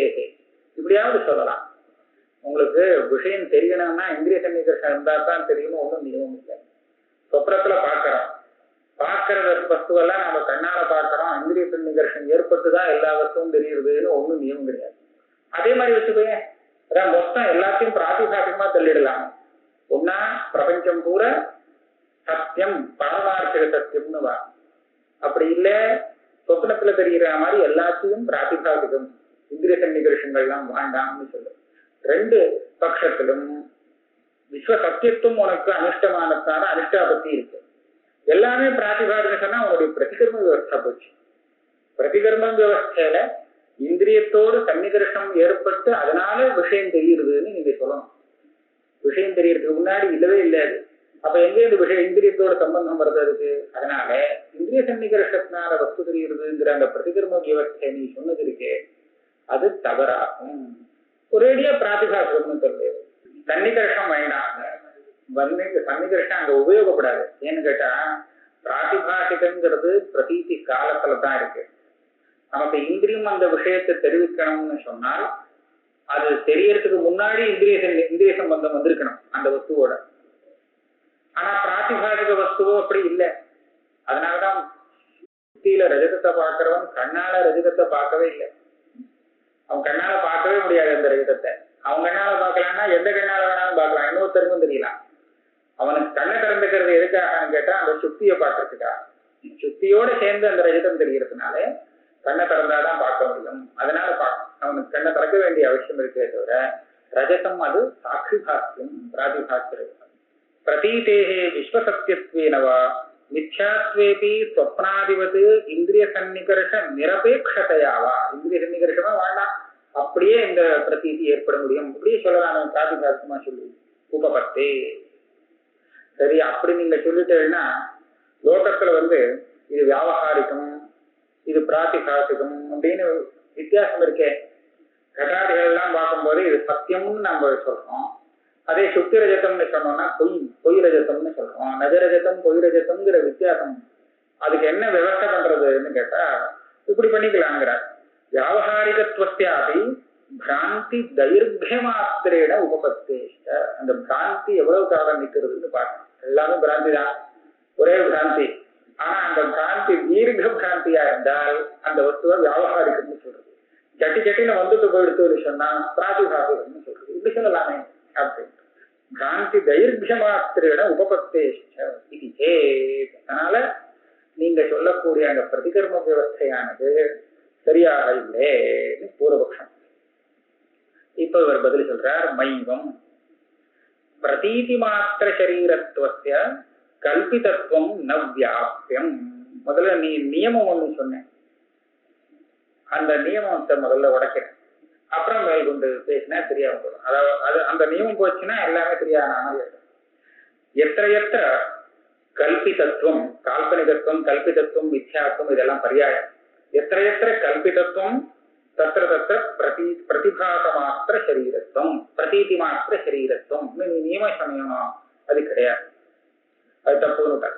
இப்படியாவது சொல்லலாம். உங்களுக்கு விஷயம் தெரியணும்னா இந்திரிய சன்னிகர்ஷம் இருந்தா தான் தெரியும்னு ஒன்றும் நியமம் இல்லை. சொப்னத்துல பார்க்கிற வஸ்துவெல்லாம் நம்ம கண்ணால பார்க்கிறோம், இந்திரிய சன்னிகர்ஷம் ஏற்பட்டுதான் எல்லா வஸ்துவும் தெரியுதுன்னு ஒன்றும் நியமம் கிடையாது. அதே மாதிரி வச்சுக்கோங்க, அதான் மொத்தம் எல்லாத்தையும் பிராதிபாசிகமா தள்ளிடலாம். ஒன்னா பிரபஞ்சம் பூரா சத்தியம், பரமார்த்திக சத்தியம்னு வா. அப்படி இல்லை, சொப்னத்துல தெரிகிற மாதிரி எல்லாத்தையும் பிராதிபாசிகம், இந்திரிய சன்னிகர்ஷங்கள்லாம் வேண்டாம்னு சொல்லு. ரெண்டு பட்சத்திலும் விஸ்வ சத்தியத்துவம் உனக்கு அனிஷ்டமானதான அனிஷ்டாபத்தி இருக்கு. எல்லாமே பிராதிபாதிகம் சொன்னா உன்னுடைய பிரதிகர்ம வியவஸ்தா போச்சு. பிரதிகர்ம வியவஸ்தையில இந்திரியத்தோடு சன்னிகர்ஷம் ஏற்பட்டு அதனால விஷயம் தெரியுதுன்னு நீங்க சொல்லணும். விஷயம் தெரியறதுக்கு முன்னாடி இல்லவே இல்லை. அப்ப எங்க இந்த விஷயம் இந்திரியத்தோட சம்பந்தம் வருது அதுக்கு? அதனால இந்திரிய சன்னிகர்ஷத்தினால வஸ்து தெரியுதுங்கிற அந்த பிரதிகர்ம வியவஸ்தை நீ சொன்னது இருக்கே அது தவறாகும். ஒரேடியா பிராதிபாசிகம்னு சொல்லு. சன்னிகர்ஷம் வேண்டாம், வந்து சன்னிகர்ஷம் அங்க உபயோகப்படாது. ஏன்னு கேட்டா பிராதிபாசிகங்கிறது பிரதீதி காலத்துலதான் இருக்கு. நமக்கு இந்திரியம் அந்த விஷயத்தை தெரிவிக்கணும்னு சொன்னால் அது தெரியறதுக்கு முன்னாடி இந்திரிய சம்பந்தம் வந்திருக்கணும் அந்த வஸ்துவோட. ஆனா பிராதிபாசிக வஸ்துவோ அப்படி இல்லை. அதனாலதான் சுத்தியில ரஜதத்தை பார்க்கிறவன் கண்ணால ரஜதத்தை பார்க்கவே இல்லை. அவன் கண்ணால பார்க்கவே முடியாது அந்த ரஜதத்தை. அவன் கண்ணால பார்க்கலாம்னா எந்த கண்ணால வேணாலும் பார்க்கலாம், இன்னொருத்தருக்கும் தெரியலாம். அவனுக்கு கண்ணை திறந்துக்கிறது எதுக்காகன்னு கேட்டா அந்த சுத்தியை பார்க்கறதுக்கா. சுத்தியோட சேர்ந்து அந்த ரஜதம் தெரியறதுனால கண்ணை திறந்தாதான் பார்க்க முடியும். அதனால அவனுக்கு கண்ணை திறக்க வேண்டிய அவசியம் இருக்கே தவிர ரஜதம் அது சாட்சி பாக்கியம் பிராதிபாசியம். பிரதீதேஹே விஸ்வசத்தியத்வேனவா மித்யாத்வேபி ஸ்வப்னாதிபது இந்திரிய சன்னிகர்ஷ நிரபேட்சதையாவா. இந்திரிய சன்னிகர்ஷமா வேண்டாம், அப்படியே இந்த பிரதீதி ஏற்பட முடியும், அப்படியே சொல்லலாம். பிராதிபாசியமா சொல்லி உபபத்தே. சரி, அப்படி நீங்க சொல்லிட்டேன்னா லோகத்துல இது வியாவகாரிகம் இது பிராதிபாசிகம் அப்படின்னு வித்தியாசம் இருக்கே. கட்டாதிகள் எல்லாம் பார்க்கும்போது இது சத்தியம்னு நம்ம சொல்றோம். அதே சுத்தி ரஜதம்னு சொன்னோம்னா பொய் ரஜதம்னு சொல்றோம். நஜரஜதம் பொய் ரஜதம்ங்கிற வித்தியாசம் அதுக்கு என்ன விவசாய பண்றதுன்னு கேட்டா இப்படி பண்ணிக்கலாங்கிறார். வியாவகாரிகத்துவத்தியாபி பிராந்தி தைர்கிய மாத்திரேட உபபத்தேஷ்ட. அந்த பிராந்தி எவ்வளவு காலம் நிற்கிறதுன்னு பார்க்கணும். எல்லாமே பிராந்தி தான், ஒரே பிராந்தி. ஆனா அந்த பிராந்தி தீர்க்க பிராந்தியா இருந்தால் அந்த வஸ்துவ வியாவகாரிகம்னு சொல்றது. சட்டின்னு வந்துட்டு போயிடுத்து சொன்னா பிராதிபாசிகம்னு சொல்றது. இப்படி சொல்லலாமே அப்படின்னு. பிராந்தி தைர்கிய மாத்திரேட உபபத்தேஷ்ட இது சேத். அதனால நீங்க சொல்லக்கூடிய அந்த பிரதிகர்ம வியவஸ்தையானது சரியாக இல்லைன்னு பூர்வபக்ஷம். இப்ப இவர் பதில் சொல்றார். மைவம் பிரதீதி மாத்திர சரீரத்துவத்திய கல்பிதத்துவம் ந வியாபியம். முதல்ல நீ நியமம் ஒண்ணு சொன்ன, அந்த நியமத்தை முதல்ல உடைக்கிறேன், அப்புறம் மேல் கொண்டு பேசினா சரியா வந்துடும். அதாவது அந்த நியமம் போச்சுன்னா எல்லாமே சரியான மாதிரி இருக்கும். எத்த கல்பிதத்துவம், கால்பனிகத்துவம், கல்பிதத்துவம், மித்யாத்துவம் இதெல்லாம் பரியாயம். எத்த கல்பிதத்துவம் தத்திர தத்திர பிரதிபாச மாத்திர சரீரத்துவம், பிரதீதி மாத்திர சரீரத்துவம். நீ நியமம் சொன்னீங்கன்னா அது கிடையாது, அது தப்புன்னு.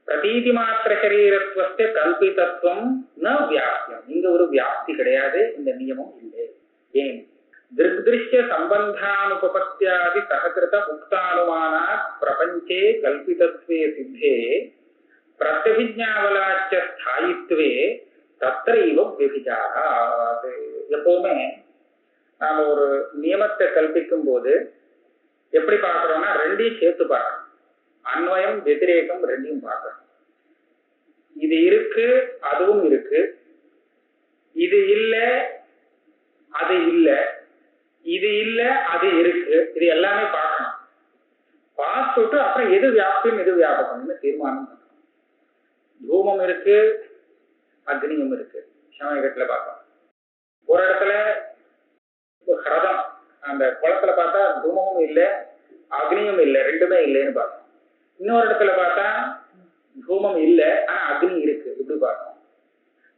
பிரதீதி மாத்திர சரீரத்துவத்தை கல்பிதத்துவம் ந வியாப்தியம். இங்க ஒரு வியாப்தி கிடையாது, இந்த நியமம் இல்லை. ஏன்? திருஷ்ய சம்பந்தானுபபத்தியாதி சககிருத முக்தானுமானா பிரபஞ்சே கல்பிதத்வே சித்தே பிரத்யபிஜ்ஞாவலாச்ச ஸ்தாயித்வே தத்திர இவ விபிச்சாராத். எப்பவுமே நாம ஒரு நியமத்தை கல்பிக்கும் போது எப்படி பார்க்கிறோம்னா ரெண்டையும் சேர்த்து பார்க்கணும். அன்வயம் வெதிரேகம் ரெண்டையும் பார்க்கணும். இது இருக்கு அதுவும் இருக்கு, இது இல்ல அது இல்ல, இது இல்ல அது இருக்கு, இது எல்லாமே பார்க்கணும். பார்த்துட்டு அப்புறம் எது வியாப்தியம் எது வியாபகம்னு தீர்மானம் பண்ணணும். தூமம் இருக்கு அக்னியும் இருக்கு, சமயத்துல பார்த்தோம். ஒரு இடத்துல ஹிரதம் அந்த குளத்துல பார்த்தா தூமமும் இல்லை அக்னியும் இல்லை, ரெண்டுமே இல்லைன்னு பார்த்தோம். இன்னொரு இடத்துல பார்த்தா தூமம் இல்லை ஆனா அக்னி இருக்கு, இப்படி பார்த்தோம்.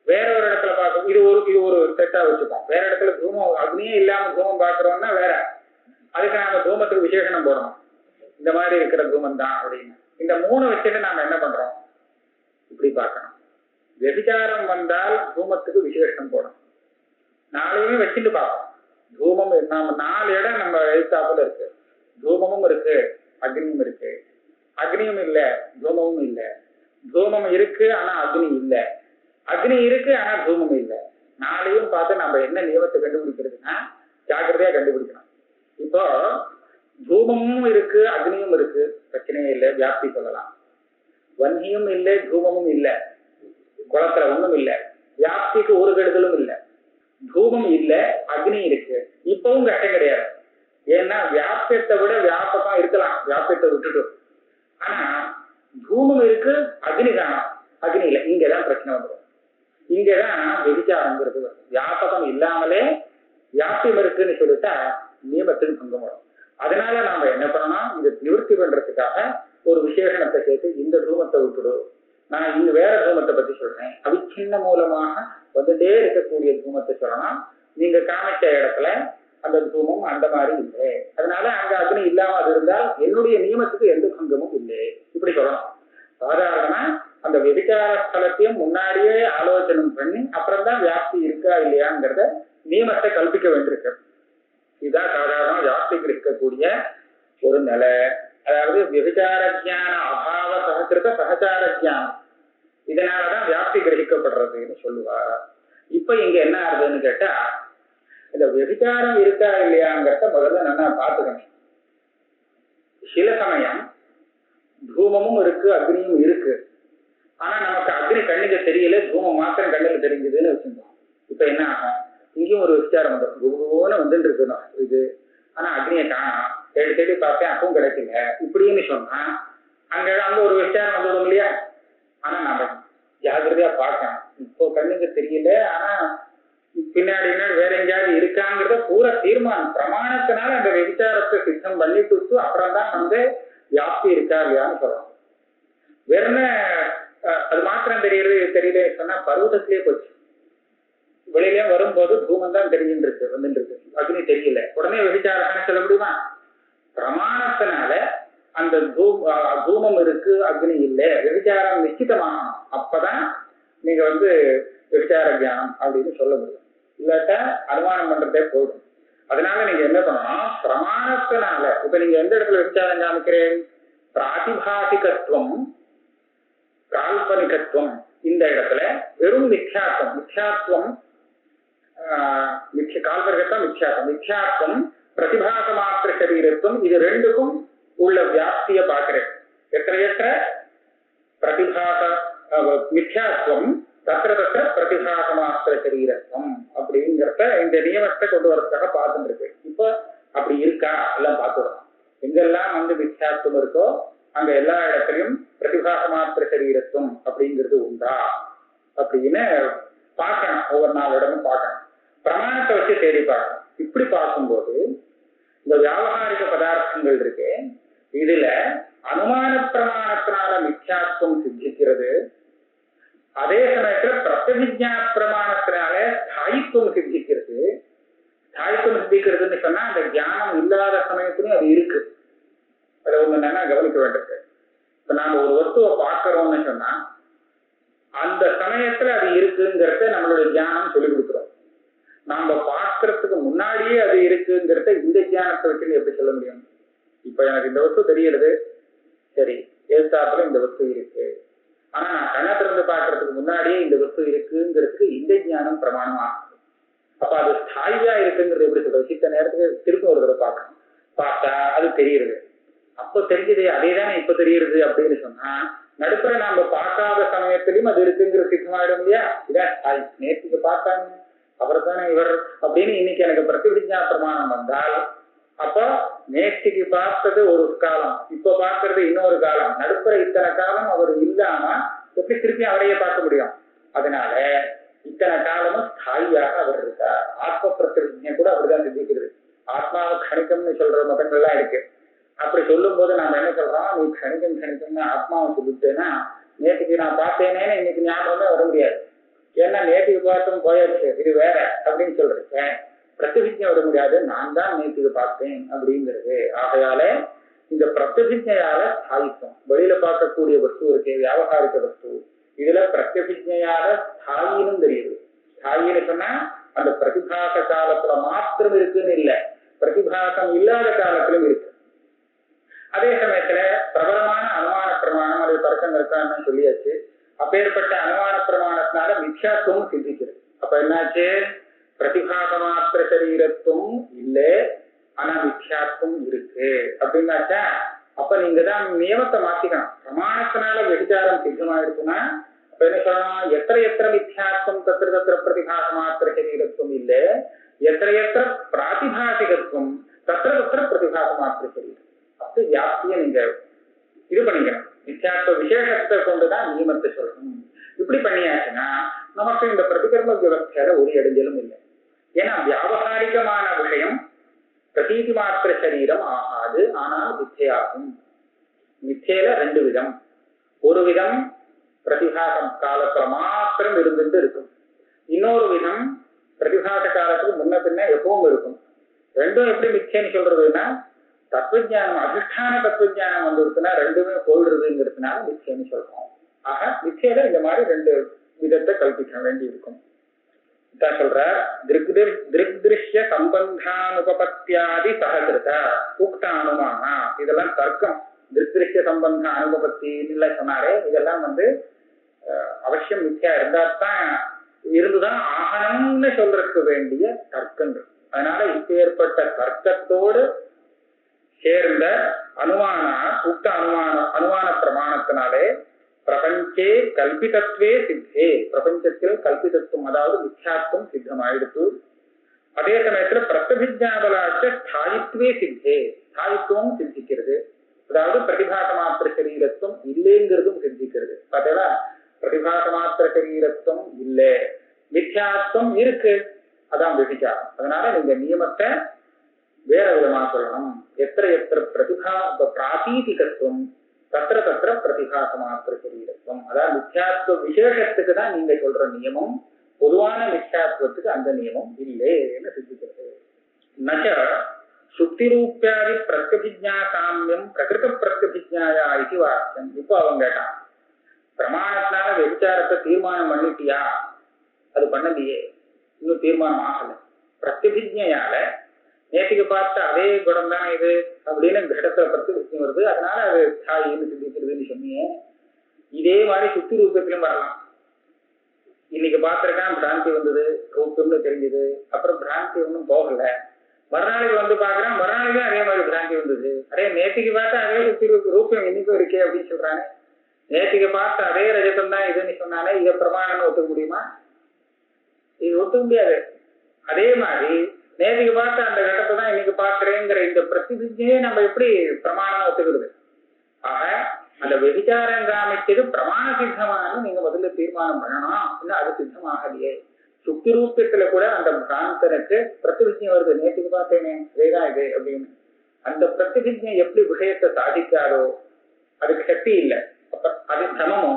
வேற ஒரு இடத்துல பார்க்கும், இது ஒரு செட்டா வச்சுப்போம். வேற இடத்துல தூமம் அக்னியே இல்லாம தூமம் பார்க்கிறோம்னா வேற, அதுக்கு நாம தூமத்துக்கு விசேஷனம் போடணும், இந்த மாதிரி இருக்கிற தூமம் தான் அப்படின்னு. இந்த மூணு வச்சுட்டு நாம என்ன பண்றோம், இப்படி பார்க்கணும். வெபிச்சாரம் வந்தால் தூமத்துக்கு விசேஷனம் போடணும். நாளையுமே வச்சுட்டு பார்ப்போம். தூமம் நம்ம 4 இடம் நம்ம எழுத்தாப்புல இருக்கு, தூமமும் இருக்கு அக்னியும் இருக்கு, அக்னியும் இல்லை தூமமும் இல்லை, தூமம் இருக்கு ஆனா அக்னி இல்லை, அக்னி இருக்கு ஆனா தூமம் இல்லை. நாளையும் பார்த்து நம்ம என்ன நியமத்தை கண்டுபிடிக்கிறதுனா ஜாக்கிரதையா கண்டுபிடிக்கணும். இப்போ தூமமும் இருக்கு அக்னியும் இருக்கு, பிரச்சனையே இல்லை, வியாப்தி சொல்லலாம். வன்னியும் இல்லை தூமமும் இல்லை, குளத்துல ஒண்ணும் இல்லை, வியாப்திக்கு ஒரு கெடுதலும் இல்லை. தூமம் இல்லை அக்னி இருக்கு, இப்பவும் கஷ்டம் கிடையாது. ஏன்னா வியாபியத்தை விட வியாபகம் இருக்கலாம், வியாபியத்தை விட்டுட்டு. ஆனா தூமம் இருக்கு அக்னி காணும், அக்னி இல்லை, இங்கதான் பிரச்சனை வந்துடும். இங்கதான் வெடிச்சாரங்கிறது. இல்லாமலே வியாப்தியம் இருக்குன்னு சொல்லிட்டா நியமத்துக்கு பங்கம் வரும். அதனால நாம என்ன பண்ணணும், இதை நிவர்த்தி பண்றதுக்காக ஒரு விசேஷணத்தை சேர்த்து இந்த தூமத்தை விட்டுடு, நான் இங்க வேற தூமத்தை பத்தி சொல்றேன், அவிச்சின்ன மூலமாக வந்துட்டே இருக்கக்கூடிய தூமத்தை சொல்லணும். நீங்க காமிச்ச இடத்துல அந்த தூமம் அந்த மாதிரி இல்லை, அதனால அங்க அக்னி இல்லாம அது இருந்தால் என்னுடைய நியமத்துக்கு எந்த பங்கமும் இல்லை, இப்படி சொல்லணும். சாதாரணமா அந்த விபச்சார ஸ்தலத்தையும் முன்னாடியே ஆலோசனை பண்ணி அப்புறம் தான் வியாப்தி இருக்கா இல்லையாங்கிறத நியமத்தை கல்பிக்க வேண்டியிருக்கு. இதுதான் சாதாரண வியாப்திக்கு இருக்கக்கூடிய ஒரு நிலை. அதாவது விபச்சார ஜான அபாவ சககிருத சகச்சார ஜானம், இதனாலதான் வியாப்தி கிரகிக்கப்படுறதுன்னு சொல்லுவார். இப்ப இங்க என்ன ஆகுதுன்னு கேட்டா, இந்த விபச்சாரம் இருக்கா இல்லையாங்கிறத முதல்ல நல்லா பாத்துக்கணும். சில சமயம் தூமமும் இருக்கு அக்னியும் இருக்கு, ஆனா நமக்கு அக்னி கண்ணுக்கு தெரியல, தூமம் மாத்திரம் கண்ணுக்கு தெரிஞ்சதுன்னு வச்சுருந்தோம். இப்ப என்ன ஆகும், இங்கேயும் ஒரு விசாரம் வந்துட்டு இருக்கணும் இது, ஆனா அக்னியை காணும், தேடி தேடி பார்த்தேன் அப்பவும் கிடைக்கல இப்படின்னு சொன்னா அங்க ஒரு விசாரம் வந்துடும் இல்லையா. ஆனா நம்ம ஜாகிரதையா பார்க்கணும், இப்போ கண்ணுக்கு தெரியல, ஆனா பின்னாடி வேற எங்கேயாவது இருக்காங்கிறத பூரா தீர்மானம் பிரமாணத்தினால அந்த விசாரத்தை சித்தம் பண்ணிட்டு அப்புறம் தான் வந்து வியாப்தி இருக்கா இல்லையான்னு சொல்லணும். வேற என்ன அது மாத்திரம் தெரியல சொன்னா பருவத்திலேயே போச்சு, வெளியிலே வரும்போது தூமம் தான் தெரிஞ்சுட்டு இருக்கு வந்துட்டு இருக்கு, அக்னி தெரியல, உடனே விபச்சாரம் சொல்ல முடியுமா? பிரமாணத்தினால அந்த தூமம் இருக்கு அக்னி இல்லை, விபச்சாரம் நிச்சயமாகணும், அப்பதான் நீங்க வந்து விபச்சார தியானம் அப்படின்னு சொல்ல முடியும். இல்லாட்டா அனுமானம் பண்றதே போதும். அதனால நீங்க என்ன பண்ணணும், பிரமாணத்தினால இப்ப நீங்க எந்த இடத்துல விபச்சாரம் காமிக்கிறேன், பிராதிபாசிகத்துவம் கால்பனிகத்துவம், இந்த இடத்துல வெறும் மித்யாத்வம் கால்பனிகத்துவம் மித்யாத்வம் பிரதிபாச மாத்திர சரீரத்துவம், இது ரெண்டுக்கும் உள்ள வியாப்திய பாக்குறேன். எத்த பிரதிபாச மித்யாத்வம் தத்திர தத்திர பிரதிபாச மாத்திர சரீரத்துவம் அப்படிங்கிறத இந்த நியமத்தை கொண்டு வரதுக்காக பார்த்துட்டு இருக்கு. இப்ப அப்படி இருக்கா எல்லாம் பார்த்துடணும். எங்கெல்லாம் வந்து மித்யாத்வம் இருக்கோ அங்க எல்லா இடத்துலயும் பிரதிபாச மாத்திர சரீரத்துவம் அப்படிங்கிறது உண்டா அப்படின்னு பார்க்கணும். ஒவ்வொரு நாளிடமும் பார்க்கணும், பிரமாணத்தை வச்சு தேடி பார்க்கணும். இப்படி பார்க்கும்போது இந்த வியாவகாரிக பதார்த்தங்கள் இருக்கு, இதுல அனுமான பிரமாணத்தினால மித்யாத்வம் சித்திக்கிறது, அதே சமயத்துல பிரத்யபிஜ்ஞா பிரமாணத்தினால ஸ்தாயித்துவம் சித்திக்கிறது. ஸ்தாயித்துவம் சித்திக்கிறதுன்னு சொன்னா அந்த தியானம் இல்லாத சமயத்திலும் அது இருக்கு. அதை ஒண்ணு என்னன்னா கவனிக்க வேண்டியது. இப்ப நாம ஒரு வஸ்துவை பார்க்கிறோம்னு சொன்னா அந்த சமயத்துல அது இருக்குங்கிறத நம்மளுடைய தியானம் சொல்லி கொடுக்குறோம். நாம பார்க்கறதுக்கு முன்னாடியே அது இருக்குங்கிறத இந்த தியானத்தை வச்சு எப்படி சொல்ல முடியும்? இப்ப எனக்கு இந்த வஸ்து தெரியுது, சரி எதிர்த்தாப்புல இந்த வஸ்து இருக்கு, ஆனா நான் கண்ணை திறந்து பார்க்கறதுக்கு முன்னாடியே இந்த வஸ்து இருக்குங்கிறதுக்கு இந்த ஞானம் பிரமாணமா. அப்ப அது ஸ்தாயியா இருக்குங்கிறது எப்படி சொல்றது? இத்தனை நேரத்துக்கு திரும்ப ஒரு தடவை பார்க்கணும், பார்த்தா அது தெரியுது, அப்போ தெரிஞ்சது அதே தானே இப்ப தெரியுது அப்படின்னு சொன்னா நடுப்புற நாம பார்க்காத சமயத்திலையும் அது இருக்குங்கிற சித்தமாயிடும் இல்லையா. இதான் நேற்றுக்கு பார்த்தாங்க அவர் தானே இவர் அப்படின்னு இன்னைக்கு எனக்கு பிரதிபிஜா பிரமாணம் வந்தால், அப்போ நேற்றுக்கு பார்த்தது ஒரு காலம், இப்ப பார்க்கறது இன்னொரு காலம், நடுப்புற இத்தனை காலம் அவர் இல்லாம எப்படி திருப்பி அவரையே பார்க்க முடியும்? அதனால இத்தனை காலமும் ஸ்தாயியாக அவர் இருக்கார். ஆத்ம பிரதிபிஜை கூட அப்படிதான் சிந்திக்கிறது. ஆத்மாவை கணிக்கம்னு சொல்ற மதங்கள்லாம் இருக்கு. அப்படி சொல்லும் போது நாம என்ன சொல்றோம், நீ கணிக்கம்னு ஆத்மாவை சொல்லிட்டேன்னா நேற்றுக்கு நான் பார்த்தேனே இன்னைக்கு ஞாபகமே வர முடியாது. ஏன்னா நேற்றுக்கு பார்த்தும் போயாச்சு, இது வேற அப்படின்னு சொல்றேன். பிரதிபிஜை வர முடியாது, நான் தான் நேற்றுக்கு பார்த்தேன் அப்படிங்கிறது. ஆகையால இந்த பிரதிபிஜையால ஸ்தாயித்தம், வெளியில பார்க்கக்கூடிய வஸ்து இருக்கே வியாவகாரிக வஸ்து, இதுல பிரத்யபிஜையால ஸ்தாயினும் தெரியுது. ஸ்தாயின்னு சொன்னா அந்த பிரதிபாச காலத்துல மாத்திரம் இருக்குன்னு இல்லை, பிரதிபாசம் இல்லாத காலத்திலும் இருக்கு. அதே சமயத்துல பிரபலமான அனுமான பிரமாணம், அது தர்க்கம் இருக்கான்னு சொல்லியாச்சு. அப்பேற்பட்ட அனுமான பிரமாணத்தினால மித்யாத்துவம் சிந்திக்கிறது. அப்ப என்னாச்சு, பிரதிபாச மாத்திர சரீரத்துவம் இல்லை, ஆனா மித்யாத்துவம் இருக்கு அப்படின்னாச்சா. அப்ப நீங்க தான் நியமத்தை மாத்திக்கணும். பிரமாணத்தினால விபச்சாரம் சித்தமாயிருக்குன்னா அப்ப என்ன சொல்லணும், எத்திர மித்யாத்துவம் தத்திர தத்திர பிரதிபாச மாத்திர சரீரத்துவம் இல்லை, எத்திர பிராதிபாசிகத்துவம் தத்திர தத்திர பிரதிபாச மாத்திர சரீரம். அப்படி வியாப்தியை நீங்க இது பண்ணிக்கணும். மித்யாத்துவ விசேஷத்தை கொண்டுதான் நியமத்தை சொல்லணும். இப்படி பண்ணியாச்சுன்னா நமக்கு இந்த பிரதிகர்ம விவஸ்தையில ஒரு இடைஞ்சலும் இல்லை. ஏன்னா வியாபகாரிகமான விஷயம் பிரதீதி மாத்திர சரீரம் ஆகாது, ஆனால் மிச்சையாகும். மிச்சையில ரெண்டு விதம். ஒரு விதம் பிரதிபாசம் காலத்துல மாத்திரம் இருந்துட்டு இருக்கும், இன்னொரு விதம் பிரதிபாச காலத்துக்கு முன்ன பின்ன எப்பவும் இருக்கும். ரெண்டும் எப்படி மிச்சைன்னு சொல்றதுன்னா, தத்துவஜானம் அதிஷ்டான தத்துவஜானம் வந்துருக்குன்னா ரெண்டுமே போயிடுறதுங்கிறதுனால மிச்சைன்னு சொல்றோம். ஆக மிச்சையில இந்த மாதிரி ரெண்டு விதத்தை கல்பிக்க வேண்டி இருக்கும். சொல்ற திருஷ்ய சம்பந்தானுபபத்தியாதி சககிருத உக்த அனுமானா, இதெல்லாம் தர்க்கம். திருஷ்ய சம்பந்த அனுபபத்தின்னு சொன்னாரே, இதெல்லாம் அவசியம் மிச்சா இருந்தால்தான் இருந்துதான் ஆகணும்னு சொல்றதுக்கு வேண்டிய தர்க்கங்கள். அதனால இப்ப ஏற்பட்ட தர்க்கத்தோடு சேர்ந்த அனுமான உக்த அனுமான பிரமாணத்தினாலே பிரபஞ்சே கல்பிதத்துவே சித்தே, பிரபஞ்சத்தில் கல்பிதத்துவம் அதாவது மித்யாத்துவம் சித்தமாயிடுத்து. அதே சமயத்துல பிரத்யபிஜாபலாச்ச ஸ்தாயித்வே சித்தே, ஸ்தாயித்துவம் சித்திக்கிறது. அதாவது பிரதிபாச மாத்திர சரீரத்துவம் இல்லைங்கிறதும் சித்திக்கிறது. பார்த்தீங்களா, பிரதிபாச மாத்திர சரீரத்துவம் இல்லை, மித்யாத்துவம் இருக்கு, அதான் விபிச்சாரம். அதனால நீங்க நியமத்தை வேற விதமா சொல்லணும். எத்திர எத்திர பிரதிபா பிராதீதிகத்துவம் தத்திர தத்திர பிரதிபாச மாத்திர சரீரத்துவம், அதாவது மித்யாத்துவ விசேஷத்துக்கு தான் நீங்க சொல்ற நியமம், பொதுவான மித்யாத்துவத்துக்கு அந்த நியமம் இல்லைன்னு சித்திக்கிறது. நச்ச சுக்திரூப்பியாதி பிரத்யபிஜ்ஞா சாமியம் பிரகிருத பிரத்யபிஜ்ஞாயா இது வாக்கியம். இப்போ அவங்க கேட்டான், பிரமாணத்தினால விசாரத்தை தீர்மானம் பண்ணிட்டியா? அது பண்ணலையே, இன்னும் தீர்மானம் ஆகல. பிரத்யபிஜ்ஞையால நேற்றுக்கு பார்த்த அதே குடம் தான் இது அப்படின்னு கிரகத்தை பிரத்யபிஜ்ஞம் வருது, அதனால அது சாயின்னு சிந்திக்கிறதுன்னு சொன்னீங்க. இதே மாதிரி சுத்தி ரூபத்திலும் வரலாம். இன்னைக்கு பார்த்திருக்கான் பிராந்தி வந்தது, ரூபம்னு தெரிஞ்சது, அப்புறம் பிராந்தி ஒன்றும் போகல. மறுநாளைக்கு பாக்குறான், மறுநாளைக்கும் அதே மாதிரி பிராந்தி வந்தது. அதே நேற்றுக்கு பார்த்தா அதே சுத்தி ரூபம் இன்னைக்கும் இருக்கே அப்படின்னு சொல்றானே. நேற்றுக்கு பார்த்த அதே ரஜதம் தான் இதுன்னு சொன்னாலே இதை பிரமாணம்னு ஒத்துக்க முடியுமா? இது ஒத்துக்க முடியாது. அதே மாதிரி நேற்றுக்கு பார்த்த அந்த கட்டத்தை தான் இன்னைக்கு பார்க்கிறேங்கிற இந்த பிரதிபிஜையே நம்ம எப்படி பிரமாணம் ஒத்துக்கிறது? ஆக அந்த விசாரம் காமிச்சது பிரமாண சித்தமானு நீங்க முதல்ல தீர்மானம் பண்ணணும். இன்னும் அது சித்தமாகலையே. சுத்தி ரூபத்துல கூட அந்த பிராந்தனுக்கு பிரதிபிஜை வருது, நேற்றுக்கு பார்த்தேனே இதேதான் இது அப்படின்னு. அந்த பிரதிபிஜை எப்படி விஷயத்தை சாதிக்காதோ அதுக்கு சக்தி இல்லை, அது பிரமமோ.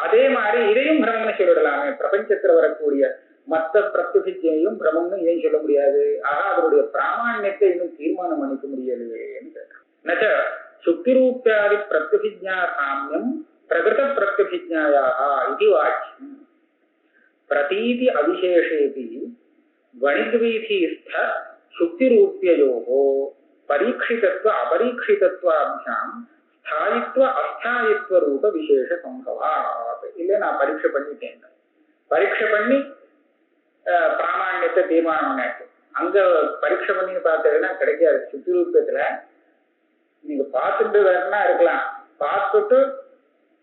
அதே மாதிரி இதையும் பிரமம்னு சொல்லிடலாமே. பிரபஞ்சத்துல வரக்கூடிய மற்ற பிரத்யபிஜையும் பிரமம்னு ஏன் சொல்ல முடியாது? ஆக அவருடைய பிராமாண்யத்தை இன்னும் தீர்மானம் பண்ணிக்க முடியலையேன்னு கேட்டார். சுக்தி ரூபியாதி பிரத்யபிஜ்ஞா சாமியம் பிரகிருத பிரத்யபிஜ்ஞாயாக இது வாக்கியம். பிரதீதி அவிசேஷேபி வணித்வீதிஸ்த சுக்தி ரூபியயோகோ பரீட்சிதத்துவ அபரீட்சிதத்துவாபியாம் ஸ்தாயித்வ அஸ்தாயித்வ ரூப விசேஷ சம்பவாத். இல்லை, நான் பரீட்சை பண்ணிட்டேன். பரீட்சை பண்ணி பிராமாண்யத்தை தீர்மானம் பண்ணியாச்சு. அங்க பரீட்சை பண்ணி பார்த்ததுன்னா கிடைக்காது. சுத்தி ரூபத்துல நீங்க பார்த்துட்டு வரனா இருக்கலாம், பார்த்துட்டு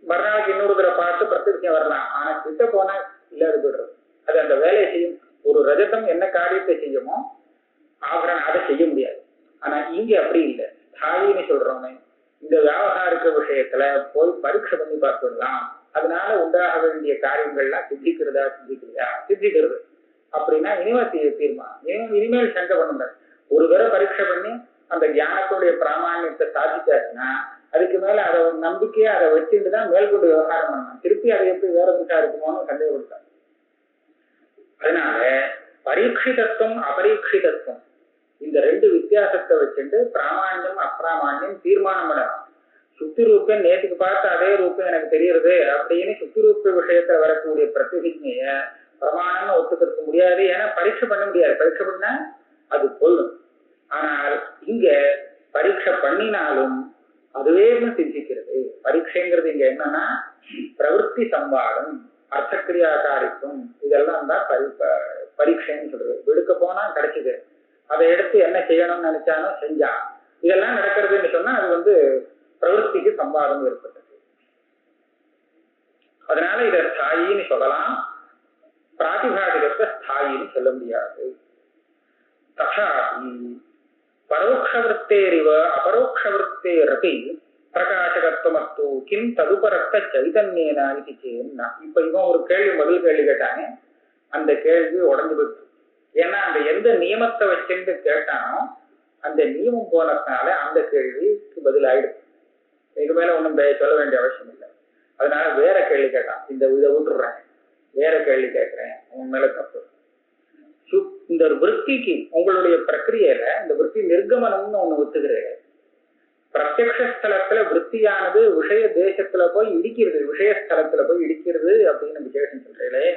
மறுநாளைக்கு இன்னொரு தடவை பார்த்து பிரத்யட்சம் வரலாம். ஆனா கிட்ட போனா இல்லாது போயிடுறது. அது அந்த வேலையை செய்யும். ஒரு ரஜதம் என்ன காரியத்தை செய்யுமோ ஆபரணம் அதை செய்ய முடியாது. ஆனா இங்க அப்படி இல்லை. ஸ்தாயின்னு சொல்றோமே, இந்த வியாபகாரிக விஷயத்துல போய் பரீட்சை பண்ணி பார்த்துடலாம். அதனால உண்டாக வேண்டிய காரியங்கள்லாம் சித்திக்கிறதா சித்திக்கிறது அப்படின்னா இனிமேல் தீர்மானம். இனிமேல் சங்கை பண்ண முடியாது. ஒரு தடவை பரீட்சை பண்ணி அந்த ஞானத்துடைய பிராமாண்யத்தை சாதிச்சாச்சுன்னா அதுக்கு மேல அதை நம்பிக்கையை அதை வச்சுட்டு தான் மேற்கொண்டு விவகாரம் பண்ணணும். திருப்பி அதை எப்படி வேற புதுசா இருக்குமோன்னு சந்தேகப்படுத்தாங்க. அதனால பரீட்சிதத்துவம் அபரீட்சிதத்துவம் இந்த ரெண்டு வித்தியாசத்தை வச்சுட்டு பிராமாண்யம் அப்பிராமாண்யம் தீர்மானம் பண்ணலாம். சுத்தி ரூபம் நேற்றுக்கு பார்த்த அதே ரூபம் எனக்கு தெரியுது அப்படின்னு சுத்தி ரூப விஷயத்துல வரக்கூடிய பிரதிபிஜைய பிரமாணம்னு ஒத்துக்கிறதுக்கு முடியாது. ஏன்னா பரீட்சை பண்ண முடியாது. பரீட்சை பண்ணா அது கொள்ளும். ஆனால் இங்க பரீட்சை பண்ணினாலும் அதுவே சிந்திக்கிறது. பரீட்சைங்கிறது இங்க என்னன்னா பிரவருத்தி சம்பாதம், அர்த்தக்கிரியாகாரித்துவம், இதெல்லாம் தான் பரீட்சைன்னு சொல்றது. விடுக்க போனா கிடைச்சது, அதை எடுத்து என்ன செய்யணும்னு நினைச்சாலும் செஞ்சா, இதெல்லாம் நடக்கிறதுன்னு சொன்னா அது பிரவருத்திக்கு சம்பாதம் ஏற்பட்டது. அதனால இதை ஸ்தாயின்னு சொல்லலாம், பிராதிபாதிகத்தை ஸ்தாயின்னு சொல்ல முடியாது. ததாபி பரோக்ஷவருத்தேரிவ அபரோக்ஷவருத்தேரபி பிரகாசகத்துவமஸ்து கிம் ததுபரத்த சைதன்யேனா இது சேன்னா. இப்ப இவன் ஒரு கேள்வி, முதல் கேள்வி கேட்டானே, அந்த கேள்வி உடஞ்சு போச்சு. ஏன்னா அந்த எந்த நியமத்தை வச்சுட்டு கேட்டானோ அந்த நியமம் போனதுனால அந்த கேள்விக்கு பதில் ஆயிடுச்சு. இதுக்கு மேல ஒன்றும் சொல்ல வேண்டிய அவசியம் இல்லை. அதனால வேற கேள்வி கேட்டான். இதை விட்டுடுறேன், வேற கேள்வி கேட்கிறேன், உன் மேல தப்பு. இந்த விற்பிக்கு உங்களுடைய பிரக்கிரியையில இந்த விற்பி நிர்கமனம்னு ஒண்ணு ஒத்துக்கிறேன். பிரத்யக்ஷலத்துல விற்பியானது விஷய தேசத்துல போய் இடிக்கிறது, விஷயஸ்தலத்துல போய் இடிக்கிறது அப்படின்னு விசேஷம் சொல்றீங்களே,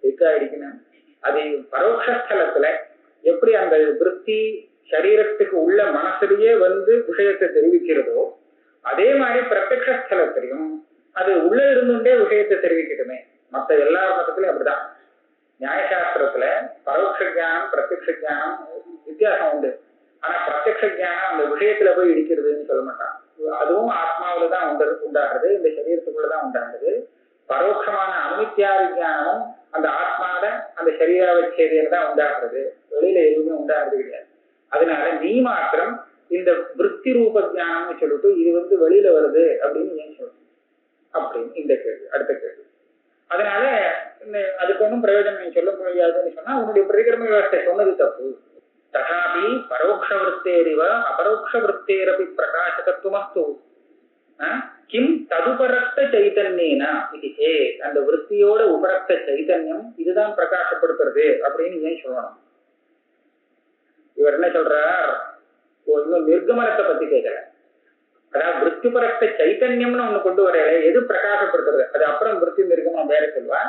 எதுக்கா இடிக்கணும்? அது பரோட்சலத்துல எப்படி அந்த விற்பி சரீரத்துக்கு உள்ள மனசுலயே வந்து விஷயத்தை தெரிவிக்கிறதோ அதே மாதிரி பிரத்யக்ஷலத்திலையும் அது உள்ள இருந்துட்டே விஷயத்தை தெரிவிக்கட்டுமே. மற்ற எல்லா மதத்திலையும் அப்படிதான். நியாயசாஸ்திரத்துல பரோட்ச ஜானம் பிரத்யக்ஷ ஜானம் வித்தியாசம் உண்டு. ஆனா பிரத்யக்ஷ ஜானம் அந்த விஷயத்துல போய் இடிக்கிறதுன்னு சொல்ல மாட்டான். அதுவும் ஆத்மாவில தான் உண்டாகிறது, இந்த சரீரத்துக்குள்ளதான் உண்டாகிறது. பரோட்சமான அனுமித்யாதி ஜானமும் அந்த ஆத்மாவில அந்த சரீராவச்சேதியில தான் உண்டாகிறது, வெளியில எதுவுமே உண்டாகிறது கிடையாது. அதனால நீ மாத்திரம் இந்த விற்பி ரூப ஜானம்னு சொல்லிட்டு இது வந்து வெளியில வருது அப்படின்னு ஏன் சொல்லணும் அப்படின்னு இந்த கேள்வி, அடுத்த கேள்வி. அதனால அதுக்கு ஒன்றும் பிரயோஜனம் சொல்ல முடியாதுன்னு சொன்னா உன்னுடைய பிரதிகிரம விவஸ்தை சொன்னது தப்பு. ததாபி பரோட்ச விற்பேரிவ அபரோக்ஷ விற்பேரபி பிரகாசகத்துவமஸ்து கிம் ததுபரக்த சைதன்யேனா இது. அந்த விற்பியோட உபரக்த சைதன்யம் இதுதான் பிரகாசப்படுத்துறது அப்படின்னு ஏன் சொல்லணும்? இவர் என்ன சொல்றார், இன்னும் நிர்கமனத்தை பத்தி கேட்கல. அதாவது விற்பிபரக்த சைத்தன்யம்னு ஒண்ணு கொண்டு வரையில எது பிரகாசப்படுத்துறது, அது அப்புறம் விற்பி நிர்கமனம் வேற சொல்வா.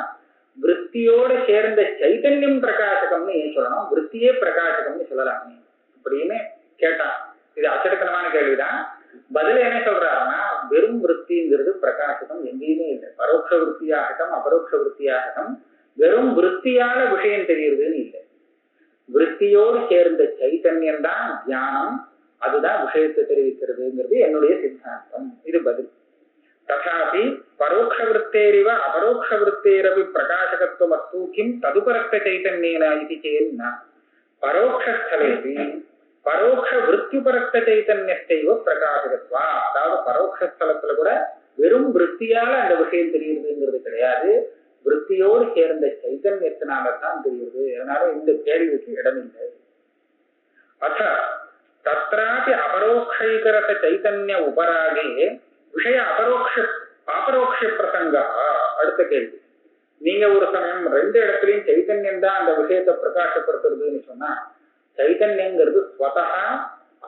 விற்பியோட சேர்ந்த சைத்தன்யம் பிரகாசகம்னு ஏன் சொல்லணும், விற்பியே பிரகாசகம்னு சொல்லலாமே அப்படின்னு கேட்டான். இது அச்சடத்தனமான கேள்விதான். பதில என்ன சொல்றாருன்னா, வெறும் விற்பிங்கிறது பிரகாசகம் எங்கேயுமே இல்லை. பரோட்ச விற்பியாகட்டும் அபரோக்ஷ விற்பியாகட்டும் வெறும் விற்பியால விஷயம் தெரியுதுன்னு இல்லை. விற்பியோடு சேர்ந்த சைத்தன்யம் தான் தியானம், அதுதான் விஷயத்தை தெரிவிக்கிறதுங்கிறது என்னுடைய சித்தாந்தம். இது பதில். ததாபி பரோட்ச விற்பேரிவ அபரோக்ஷ விற்பேரபி பிரகாசகத்துவம் அஸ்து கிம் ததுபரக்த சைத்தன்யேன இது சேன்னா பரோட்சஸ்தலேபி பரோட்ச விற்பிபரக்த சைத்தன்யத்தைவ பிரகாசகத்வா. அதாவது பரோட்சஸ்தலத்துல கூட வெறும் விற்பியால அந்த விஷயம் தெரியுதுங்கிறது கிடையாது, விற்பியோடு சேர்ந்த சைத்தன்யத்தினால்தான் தெரியுது. அதனால இந்த கேள்விக்கு இடமில்லை. அத தத்ராபி அபரோக்ஷைகரச சைத்தன்ய உபராகே விஷய அபரோக்ஷ பிரசங்கா. அடுத்த கேள்வி, நீங்க ஒரு சமயம் ரெண்டு இடத்துலயும் சைத்தன்யம் தான் அந்த விஷயத்தை பிரகாசப்படுத்துறதுன்னு சொன்னா, சைத்தன்யங்கிறது ஸ்வதா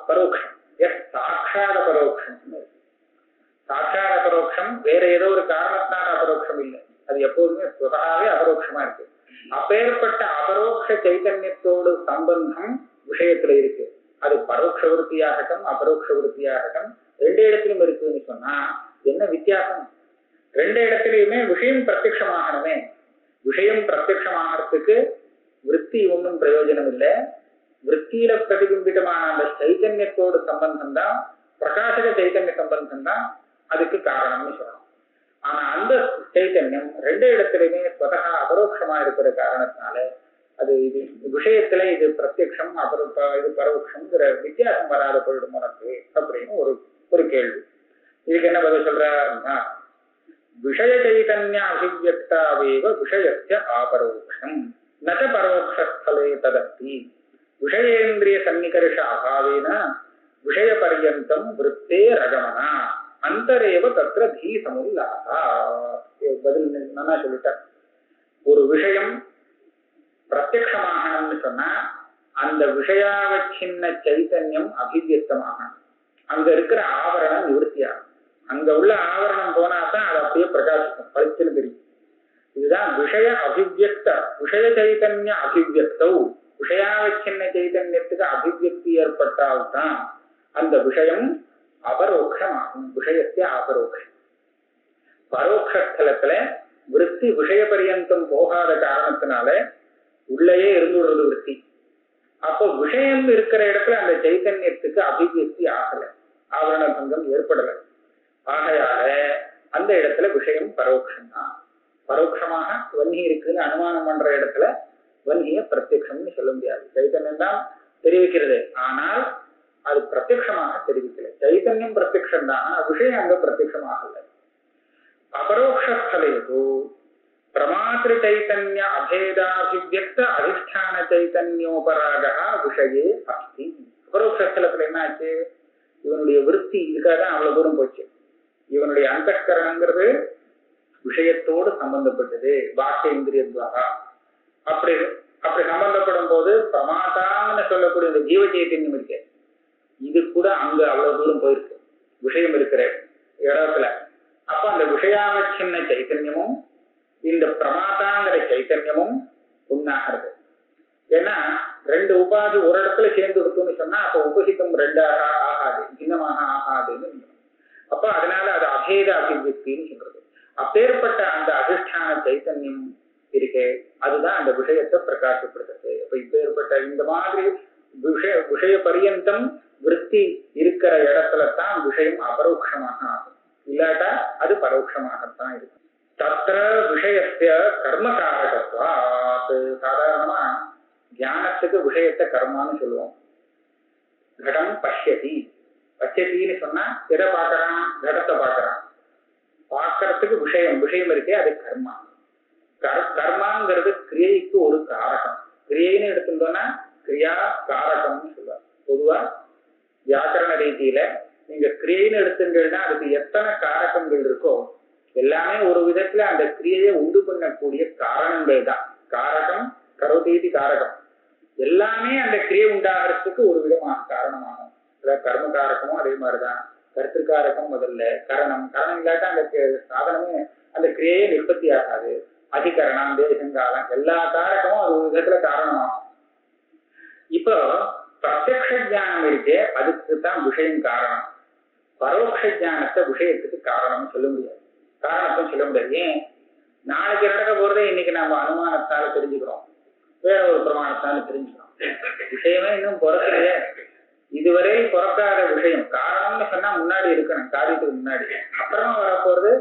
அபரோக்ஷம், சாட்சாத் அபரோக்ஷம். சாட்சாத் அபரோக்ஷம் வேற ஏதோ ஒரு காரணத்தினால அபரோக்ஷம் இல்லை, அது எப்போதுமே ஸ்வதாவே அபரோக்ஷமா இருக்கு. அப்பேற்பட்ட அபரோக்ஷ சைத்தன்யத்தோடு சம்பந்தம் விஷயத்துல இருக்கு. அது பரோட்ச விருத்தியாகட்டும் அபரோக்ஷ விருத்தியாகட்டும் ரெண்டு இடத்திலும் இருக்குன்னு சொன்னா என்ன வித்தியாசம்? ரெண்டு இடத்திலையுமே விஷயம் பிரத்யட்சமாகணுமே. விஷயம் பிரத்யட்சமாகறதுக்கு விற்பி ஒன்றும் பிரயோஜனம் இல்லை. விற்பியில பிரதிபிம்பிதமான அந்த சைத்தன்யத்தோடு சம்பந்தம் தான், பிரகாசக சைத்தன்ய சம்பந்தம் தான் அதுக்கு காரணம்னு சொல்லணும். ஆனா அந்த சைத்தன்யம் ரெண்டு இடத்திலுமே ஸ்வதகா அபரோக்ஷமா இருக்கிற காரணத்தினால அது இது விஷயத்துல இது பிரத்யக்ஷம் இது பரோட்சம்ங்கிற வித்தியாசம் வராத போயிடும் உனக்கு அப்படின்னு ஒரு கேள்வி. இதுக்கு என்ன பதில் சொல்றாருன்னா, விஷய சைதன்ய அபிவியக்தாவேவ விஷயஸ்ய ஆபரோக்ஷம் ந ச பரோக்ஷஸ்தலே ததஸ்தி விஷயேந்திரிய சன்னிகர்ஷ அபாவேன விஷய பர்யந்தம் விருத்தே ரகமனா அந்தரேவ தத்ர தீ சமுல்லாசா. பதில் நான் சொல்லிட்டேன். ஒரு விஷயம் பிரத்யக்ஷமாகணும்னு சொன்னா அந்த விஷயாவச்சின்ன சைத்தன்யம் அபிவியக்தமாகணும். அங்க இருக்கிற ஆவரணம் நிவர்த்தியாகும். அங்க உள்ள ஆவரணம் போனாதான் அது அப்படியே பிரகாசிக்கும், பளிச்சுன்னு தெரியும். இதுதான் விஷய அபிவியக்த. விஷய சைத்தன்ய அபிவியக்தௌ, விஷயாவச்சின்ன சைத்தன்யத்துக்கு அபிவியக்தி ஏற்பட்டால்தான் அந்த விஷயம் அபரோக்ஷமாகும். விஷயத்திய அபரோக்ஷம். பரோக்ஷலத்துல விருத்தி விஷய பரியந்தம் போகாத காரணத்தினால உள்ளேயே இருந்துடுறது விருத்தி. அப்போ விஷயம் இருக்கிற இடத்துல அந்த சைத்தன்யத்துக்கு அபிவியக்தி ஆகல, ஆவரண பங்கம் ஏற்படல. ஆகையால அந்த இடத்துல விஷயம் பரோட்சம் தான். பரோட்சமாக வன்னி இருக்குன்னு அனுமானம் பண்ற இடத்துல வன்னிய பிரத்யக்ஷம்னு சொல்ல முடியாது. சைத்தன்யம் தான் தெரிவிக்கிறது, ஆனால் அது பிரத்யக்ஷமாக தெரிவிக்கல. சைத்தன்யம் பிரத்யக்ஷம் தான், விஷயம் அங்க பிரத்யக்ஷமாகல. அபரோக்ஷஸ்தலேது பிரமாத்திரு சைத்தன்ய அபேதாபிவியக்த அதிஷ்டான சைத்தன்யோபராக விஷயே அஸ்தி. அபரோக்ஷலத்துல என்ன ஆச்சு? இவனுடைய விருத்தி இதுக்காகதான் அவ்வளவு தூரம் போச்சு. இவனுடைய அந்தக்கரணங்கிறது விஷயத்தோடு சம்பந்தப்பட்டது, வாக்கிய இந்திரியத்வாரா. அப்படி அப்படி சம்பந்தப்படும் போது பிரமாதான்னு சொல்லக்கூடிய இந்த ஜீவ சைத்தன்யம் இருக்கு, இது கூட அங்க அவ்வளவு தூரம் போயிருக்கு விஷயம் இருக்கிற இடத்துல. அப்ப அந்த விஷயாவச்சின்ன சைத்தன்யமும் இந்த பிரமாதாங்கிற சைத்தன்யமும் ஒன்னாகிறது. ஏன்னா ரெண்டு உபாதி ஒரு இடத்துல சேர்ந்து இருக்குன்னு சொன்னா அப்ப உபகிதம் ரெண்டாக ஆகாது, சின்னமாக ஆகாதுன்னு. அப்ப அதனால அது அபேத அபிவியக்தின்னு சொல்றது. அப்பேற்பட்ட அந்த அதிஷ்டான சைத்தன்யம் இருக்கே, அதுதான் அந்த விஷயத்தை பிரகாசப்படுத்துறது. அப்ப இப்பேற்பட்ட இந்த மாதிரி விஷய பரியந்தம் விருத்தி இருக்கிற இடத்துல தான் விஷயம் அபரோக்ஷமாக ஆகும், இல்லாட்டா அது பரோட்சமாகத்தான் இருக்கும். தத்திர விஷயத்த கர்மகாரகத்வாத். சாதாரணமா தியானத்துக்கு விஷயத்தை கர்மான்னு சொல்லுவோம். கடம் பஷ்யதி, பஷ்யத்தின்னு சொன்னா எதை பார்க்கறான்? கடத்தை பார்க்கறான். பார்க்கறதுக்கு விஷயம் இருக்கே, அது கர்மா. கர்மாங்கிறது கிரியைக்கு ஒரு காரகம். கிரியைன்னு எடுத்துட்டோம்னா கிரியா காரகம்னு சொல்லுவாங்க. பொதுவா வியாக்கரண ரீதியில நீங்க கிரியைன்னு எடுத்துங்கன்னா அதுக்கு எத்தனை காரகங்கள் இருக்கோ எல்லாமே ஒரு விதத்துல அந்த கிரியையை உண்டு பண்ணக்கூடிய காரணங்கள் தான். காரகம் கரோதீதி காரகம் எல்லாமே அந்த கிரியை உண்டாகிறதுக்கு ஒரு விதமான காரணமாகும். கர்ம காரகமும் அதே மாதிரிதான். கருத்துக்காரகம் முதல்ல கரணம் இல்லாட்டா அந்த சாதனமே அந்த கிரியையே நிற்பத்தி ஆகாது. அதிகரணம் தேசங்காலம் எல்லா காரகமும் அது ஒரு விதத்துல காரணமாகும். இப்போ பிரத்யக்ஷ ஜானம் இருக்கே, அதுக்கு தான் விஷயம் காரணம். பரோட்ச ஜானத்தை விஷயத்துக்கு காரணம் சொல்ல முடியாது, காரணத்தும் சொல்ல முடியாது. ஏன்? நாளைக்கு நடக்க போறதே இன்னைக்கு நம்ம அனுமானத்தால தெரிஞ்சுக்கிறோம், வேற ஒரு பிரமாணத்தால தெரிஞ்சுக்கிறோம். விஷயமே இன்னும் பிறக்கலையே. இதுவரை பிறக்காத விஷயம் காரணம்னு சொன்னா முன்னாடி இருக்கணும், காரியத்துக்கு முன்னாடி. அப்புறமா வரப்போறது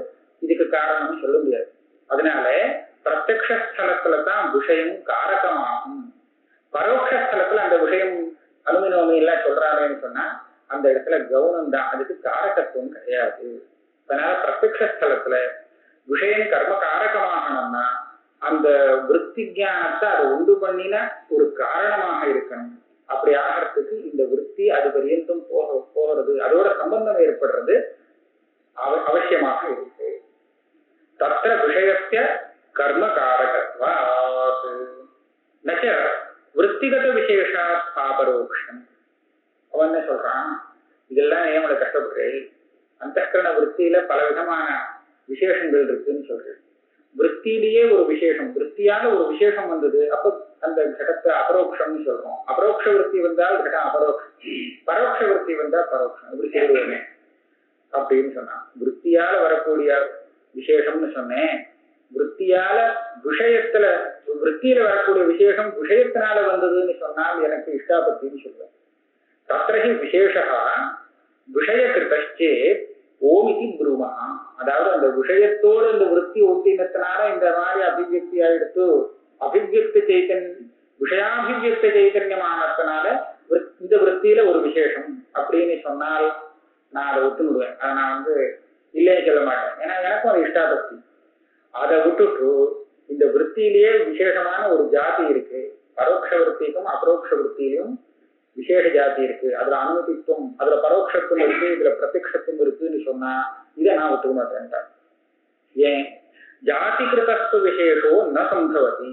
இதுக்கு காரணம்னு சொல்ல முடியாது. அதனால பிரத்யக்ஷ ஸ்தலத்துல தான் விஷயம் காரகமாகும். பரோட்ச ஸ்தலத்துல அந்த விஷயம் அனுமினோமி எல்லாம் சொல்றாங்கன்னு சொன்னா அந்த இடத்துல கவுனம் தான், அதுக்கு காரகத்துவம் கிடையாது. அதனால பிரத்யக்ஷ ஸ்தலத்துல விஷயம் கர்ம காரகமாகணும்னா அந்த விருத்தி ஞானத்தை அதை உண்டு பண்ணின ஒரு காரணமாக இருக்கணும். அப்படி ஆகிறதுக்கு இந்த விருத்தி அது பரியந்தம் போகிறது, அதோட சம்பந்தம் ஏற்படுறது அவசியமாக இருக்கு. தத்திர விஷயஸ்ய கர்ம காரகத்வாத் நச்ச விருத்திகத விசேஷாத் பாபரோக்ஷம். அவன் என்ன சொல்றான்? இதெல்லாம் ஏன் உங்களை கஷ்டப்படுறேன்? அந்தக்கரண விற்த்தியில பல விதமான விசேஷங்கள் இருக்குன்னு சொல்றேன். விற்த்தியிலேயே ஒரு விசேஷம், விற்த்தியால ஒரு விசேஷம் வந்தது, அப்ப அந்த கடத்தை அபரோக்ஷம்னு சொல்றோம். அபரோக்ஷ விற்பி வந்தால் கடம் அபரோக்ஷம், பரோட்ச விற்பி வந்தா பரோட்சம். இப்படி சொல்லுவேன் அப்படின்னு சொன்னான். விற்த்தியால வரக்கூடிய விசேஷம்னு சொன்னேன். விற்த்தியால விஷயத்துல விற்த்தியில வரக்கூடிய விசேஷம் விஷயத்தினால வந்ததுன்னு சொன்னால் எனக்கு இஷ்டாபத்தின்னு சொல்றேன். தத்ரஹி விசேஷா விஷயகிருத்தே ஓமிதி புருமா. அதாவது அந்த விஷயத்தோடு இந்த விற்பி ஒட்டினத்தினால இந்த மாதிரி அபிவியக்தியா எடுத்து அபிவியக்த விஷயாபிவியக்த சைத்தன்யமானத்தினால இந்த விற்த்தியில ஒரு விசேஷம் அப்படின்னு சொன்னால் நான் அதை விட்டுவிடுவேன். அதை நான் இல்லைன்னு சொல்ல மாட்டேன். ஏன்னா எனக்கும் அது இஷ்டாபக்தி. அதை விட்டுட்டு இந்த விற்த்தியிலேயே விசேஷமான ஒரு ஜாதி இருக்கு. பரோட்ச விற்த்திக்கும் அபரோக்ஷ விற்த்தியிலும் விசேஷ ஜாதி இருக்கு. அதுல அனுமதித்துவம், அதுல பரோட்சத்துவம் இருக்கு, இதுல பிரத்யக்ஷத்துவம் இருக்குன்னு சொன்னா இதை நான் ஒத்துக்க மாட்டேன். ஏன்? ஜாதி கிருதஸ்து விசேஷோ ந சம்பவதி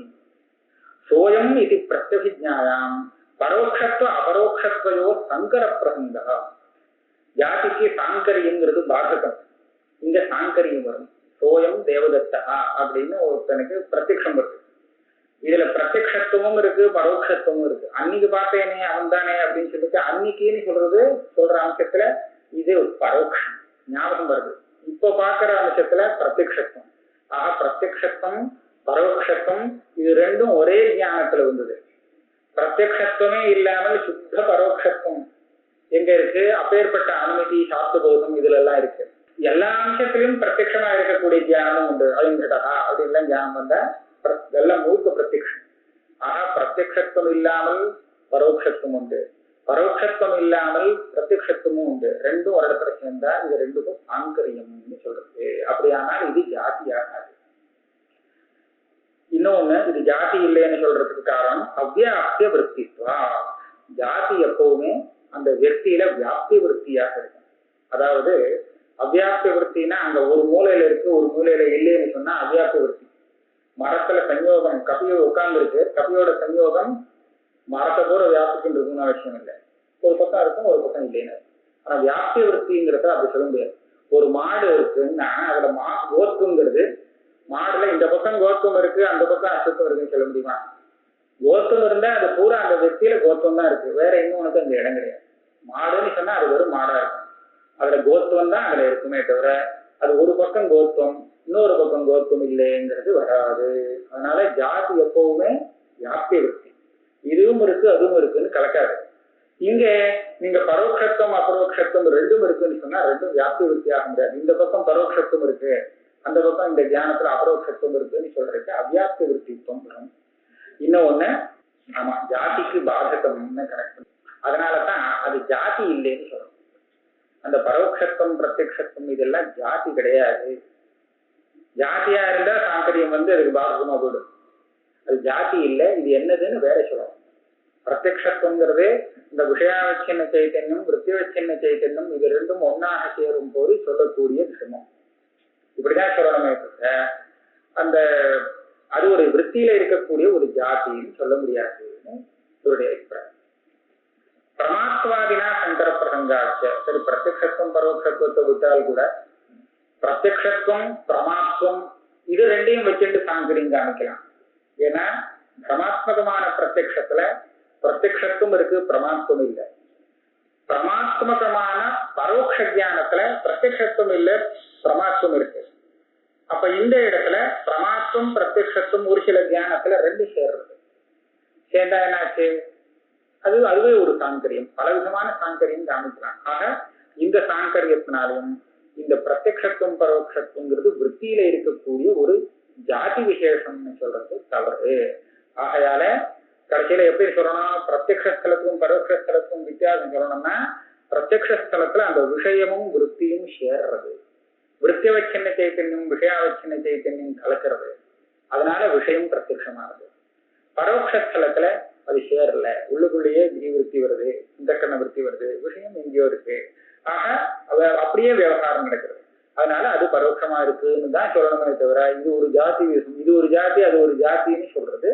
சோயம் இது பிரத்யபிஜாயாம் பரோட்சத்துவ அபரோக்ஷத்வயோ சங்கர பிரசங்க. ஜாதிக்கு சாங்கரியங்கிறது பாதகம். இங்க சாங்கரியம் வரும். சோயம் தேவதத்தா அப்படின்னு ஒருத்தனுக்கு பிரத்யக்ஷம் வருது. இதுல பிரத்யக்ஷத்துவமும் இருக்கு, பரோட்சத்துவமும் இருக்கு. அன்னைக்கு பார்த்தேனே அவன் தானே அப்படின்னு சொல்லிட்டு அன்னைக்குன்னு சொல்ற அம்சத்துல இது பரோட்சம் ஞாபகம் வருது. இப்ப பாக்குற அம்சத்துல பிரத்யக்ஷத்துவம். ஆக பிரத்யக்ஷத்துவம் பரோட்சத்துவம் இது ரெண்டும் ஒரே ஞானத்துல வந்தது. பிரத்யக்ஷத்துவமே இல்லாமல் சுத்த பரோட்சத்துவம் எங்க இருக்கு? அப்பேற்பட்ட அனுமதி சாஸ்திரபோதம் இதுல எல்லாம் இருக்கு. எல்லா அம்சத்திலும் பிரத்யட்சமா இருக்கக்கூடிய தியானமும் உண்டு. அப்படின்ட்டா அப்படின்லாம் தியானம் வந்தா எல்லாம் முழுக்க பிரத்யக்ஷம். ஆனா பிரத்யக்ஷத்துவம் இல்லாமல் பரோட்சத்துவம் உண்டு, பரோட்சத்துவம் இல்லாமல் பிரத்யக்ஷத்துவமும் உண்டு. ரெண்டும் ஒரு இடத்துல சேர்ந்தா இது ரெண்டுக்கும் சாங்கரியம்னு சொல்றது. அப்படியானால் இது ஜாதி ஆகாது. இன்னொன்னு இது ஜாதி இல்லைன்னு சொல்றதுக்கு காரணம் அவ்வியாப்திய விற்பித்வா. ஜாதி எப்பவுமே அந்த வியக்தியில வியாப்தி விற்த்தியாக இருக்கும். அதாவது அவ்வியாப்தி விற்த்தினா அங்க ஒரு மூலையில இருக்கு ஒரு மூலையில இல்லைன்னு சொன்னா அவ்வியாப்தி விற்த்தி. மரத்துல சஞ்யோகம் கபியோ உட்கார்ந்து இருக்கு, கபியோட சஞ்யோகம் மரத்தை கூட வியாபிச்சுட்டு இருக்குன்னு அவசியம் இல்லை. ஒரு பக்கம் இருக்கும் ஒரு பக்கம் இல்லைன்னு. ஆனா வியாப்தி விற்த்திங்கிறத அப்படி சொல்ல முடியாது. ஒரு மாடு இருக்குன்னா அதுல கோத்துங்கிறது மாடுல இந்த பக்கம் கோத்துவம் இருக்கு அந்த பக்கம் அசுத்தம் இருக்குன்னு சொல்ல முடியுமா? கோத்துவம் இருந்தா அது பூரா அந்த வெற்றியில கோத்துவம் தான் இருக்கு, வேற இன்னொன்னு அந்த இடம் கிடையாது. மாடுன்னு சொன்னா அது வெறும் மாடா இருக்கும், அதுல கோத்துவம் தான் அதுல இருக்குமே தவிர அது ஒரு பக்கம் கோத்துவம் இன்னொரு பக்கம் கோத்துவம் இல்லைங்கிறது வராது. அதனால ஜாதி எப்பவுமே வியாப்தி விருத்தி, இதுவும் இருக்கு அதுவும் இருக்குன்னு கலக்காது. இங்க நீங்க பரோட்சத்துவம் அபரோக்ஷத்துவம் ரெண்டும் இருக்குன்னு சொன்னா ரெண்டும் வியாப்தி விருத்தி ஆக முடியாது. இந்த பக்கம் பரோட்சத்துவம் இருக்கு அந்த பக்கம் இந்த தியானத்துல அபரோக்ஷத்துவம் இருக்குன்னு சொல்றதுக்கு அவ்வியாப்தி விருத்தித்துவம் வரும். இன்னொன்னு ஆமா ஜாதிக்கு பாதகம்னு கனெக்ட். அதனாலதான் அது ஜாதி இல்லைன்னு சொல்லணும். அந்த பரோட்சத்துவம் பிரத்யக்ஷத்துவம் இதெல்லாம் ஜாதி கிடையாது. ஜாதியா இருந்தா சாங்கரியம் அதுக்கு பாதகமா போயிடும். அது ஜாதி இல்லை, இது என்னதுன்னு வேற சொல்லணும். பிரத்யக்ஷத்துவங்கிறது இந்த விஷயாவச்சின்ன சைத்தன்யம் விருத்தியவச்சின்ன சைத்தன்யம் இது ரெண்டும் ஒன்னாக சேரும் போது சொல்லக்கூடிய விஷயம். இப்படிதான் சொல்லணுமே தவிர அந்த அது ஒரு விற்த்தியில இருக்கக்கூடிய ஒரு ஜாதின்னு சொல்ல முடியாதுன்னு இவருடைய அபிப்பிராயம். பிரமாத்வாதினா சங்கர பிரசங்காச்ச. சரி, பிரத்யக்ஷத்துவம் பரோட்சத்துவத்தை விட்டால் கூட பிரத்யக்ஷத்துவம் பிரமாத்வம் இது ரெண்டையும் வச்சுட்டு சாங்கரியம் காமிக்கலாம். ஏன்னா பிரமாத்மகமான பிரத்யக்ஷத்துல பிரத்யக்ஷத்துவம் இருக்கு பிரமாத்வம் இல்லை. பிரமாத்மகமான பரோட்ச ஜானத்துல பிரத்யக்ஷத்துவம் இல்லை பிரமாத்வம் இருக்கு. அப்ப இந்த இடத்துல பிரமாத்வம் பிரத்யக்ஷத்துவம் ஒரு சில தியானத்துல ரெண்டு சேர்றது. சேர்ந்தா என்னாச்சு? அதுவே ஒரு சாங்கரியம். பல விதமான சாங்கரியம் காமிக்கலாம். ஆக இந்த சாங்கரியத்தினாலும் இந்த பிரத்யக்ஷத்துவம் பரோட்சத்துவங்கிறது விற்த்தியில இருக்கக்கூடிய ஒரு ஜாதி விசேஷம்னு சொல்றது தவறு. ஆகையால கடைசியில எப்படி சொல்லணும்? பிரத்யக்ஷலத்துக்கும் பரோட்சலத்துக்கும் வித்தியாசம் சொல்லணும்னா பிரத்யக்ஷலத்துல அந்த விஷயமும் விற்த்தியும் சேர்றது, விற்த்தியவச்சின்ன சைத்தன்யம் விஷயாவச்சின்ன சைத்தன்யம் கலக்கிறது. அதனால விஷயம் பிரத்யமானது. பரோட்சலத்துல அது சேரல, உள்ளுக்குள்ளேயே விருத்தி வருது, இந்தக்கண்ண விருத்தி வருது, விஷயம் எங்கேயோ இருக்கு. ஆக அப்படியே விவகாரம் நடக்கிறது. அதனால அது பரோட்சமா இருக்குன்னு தான் சொல்லணுமே தவிர இது ஒரு ஜாதி இது ஒரு ஜாதி அது ஒரு ஜாதின்னு சொல்றது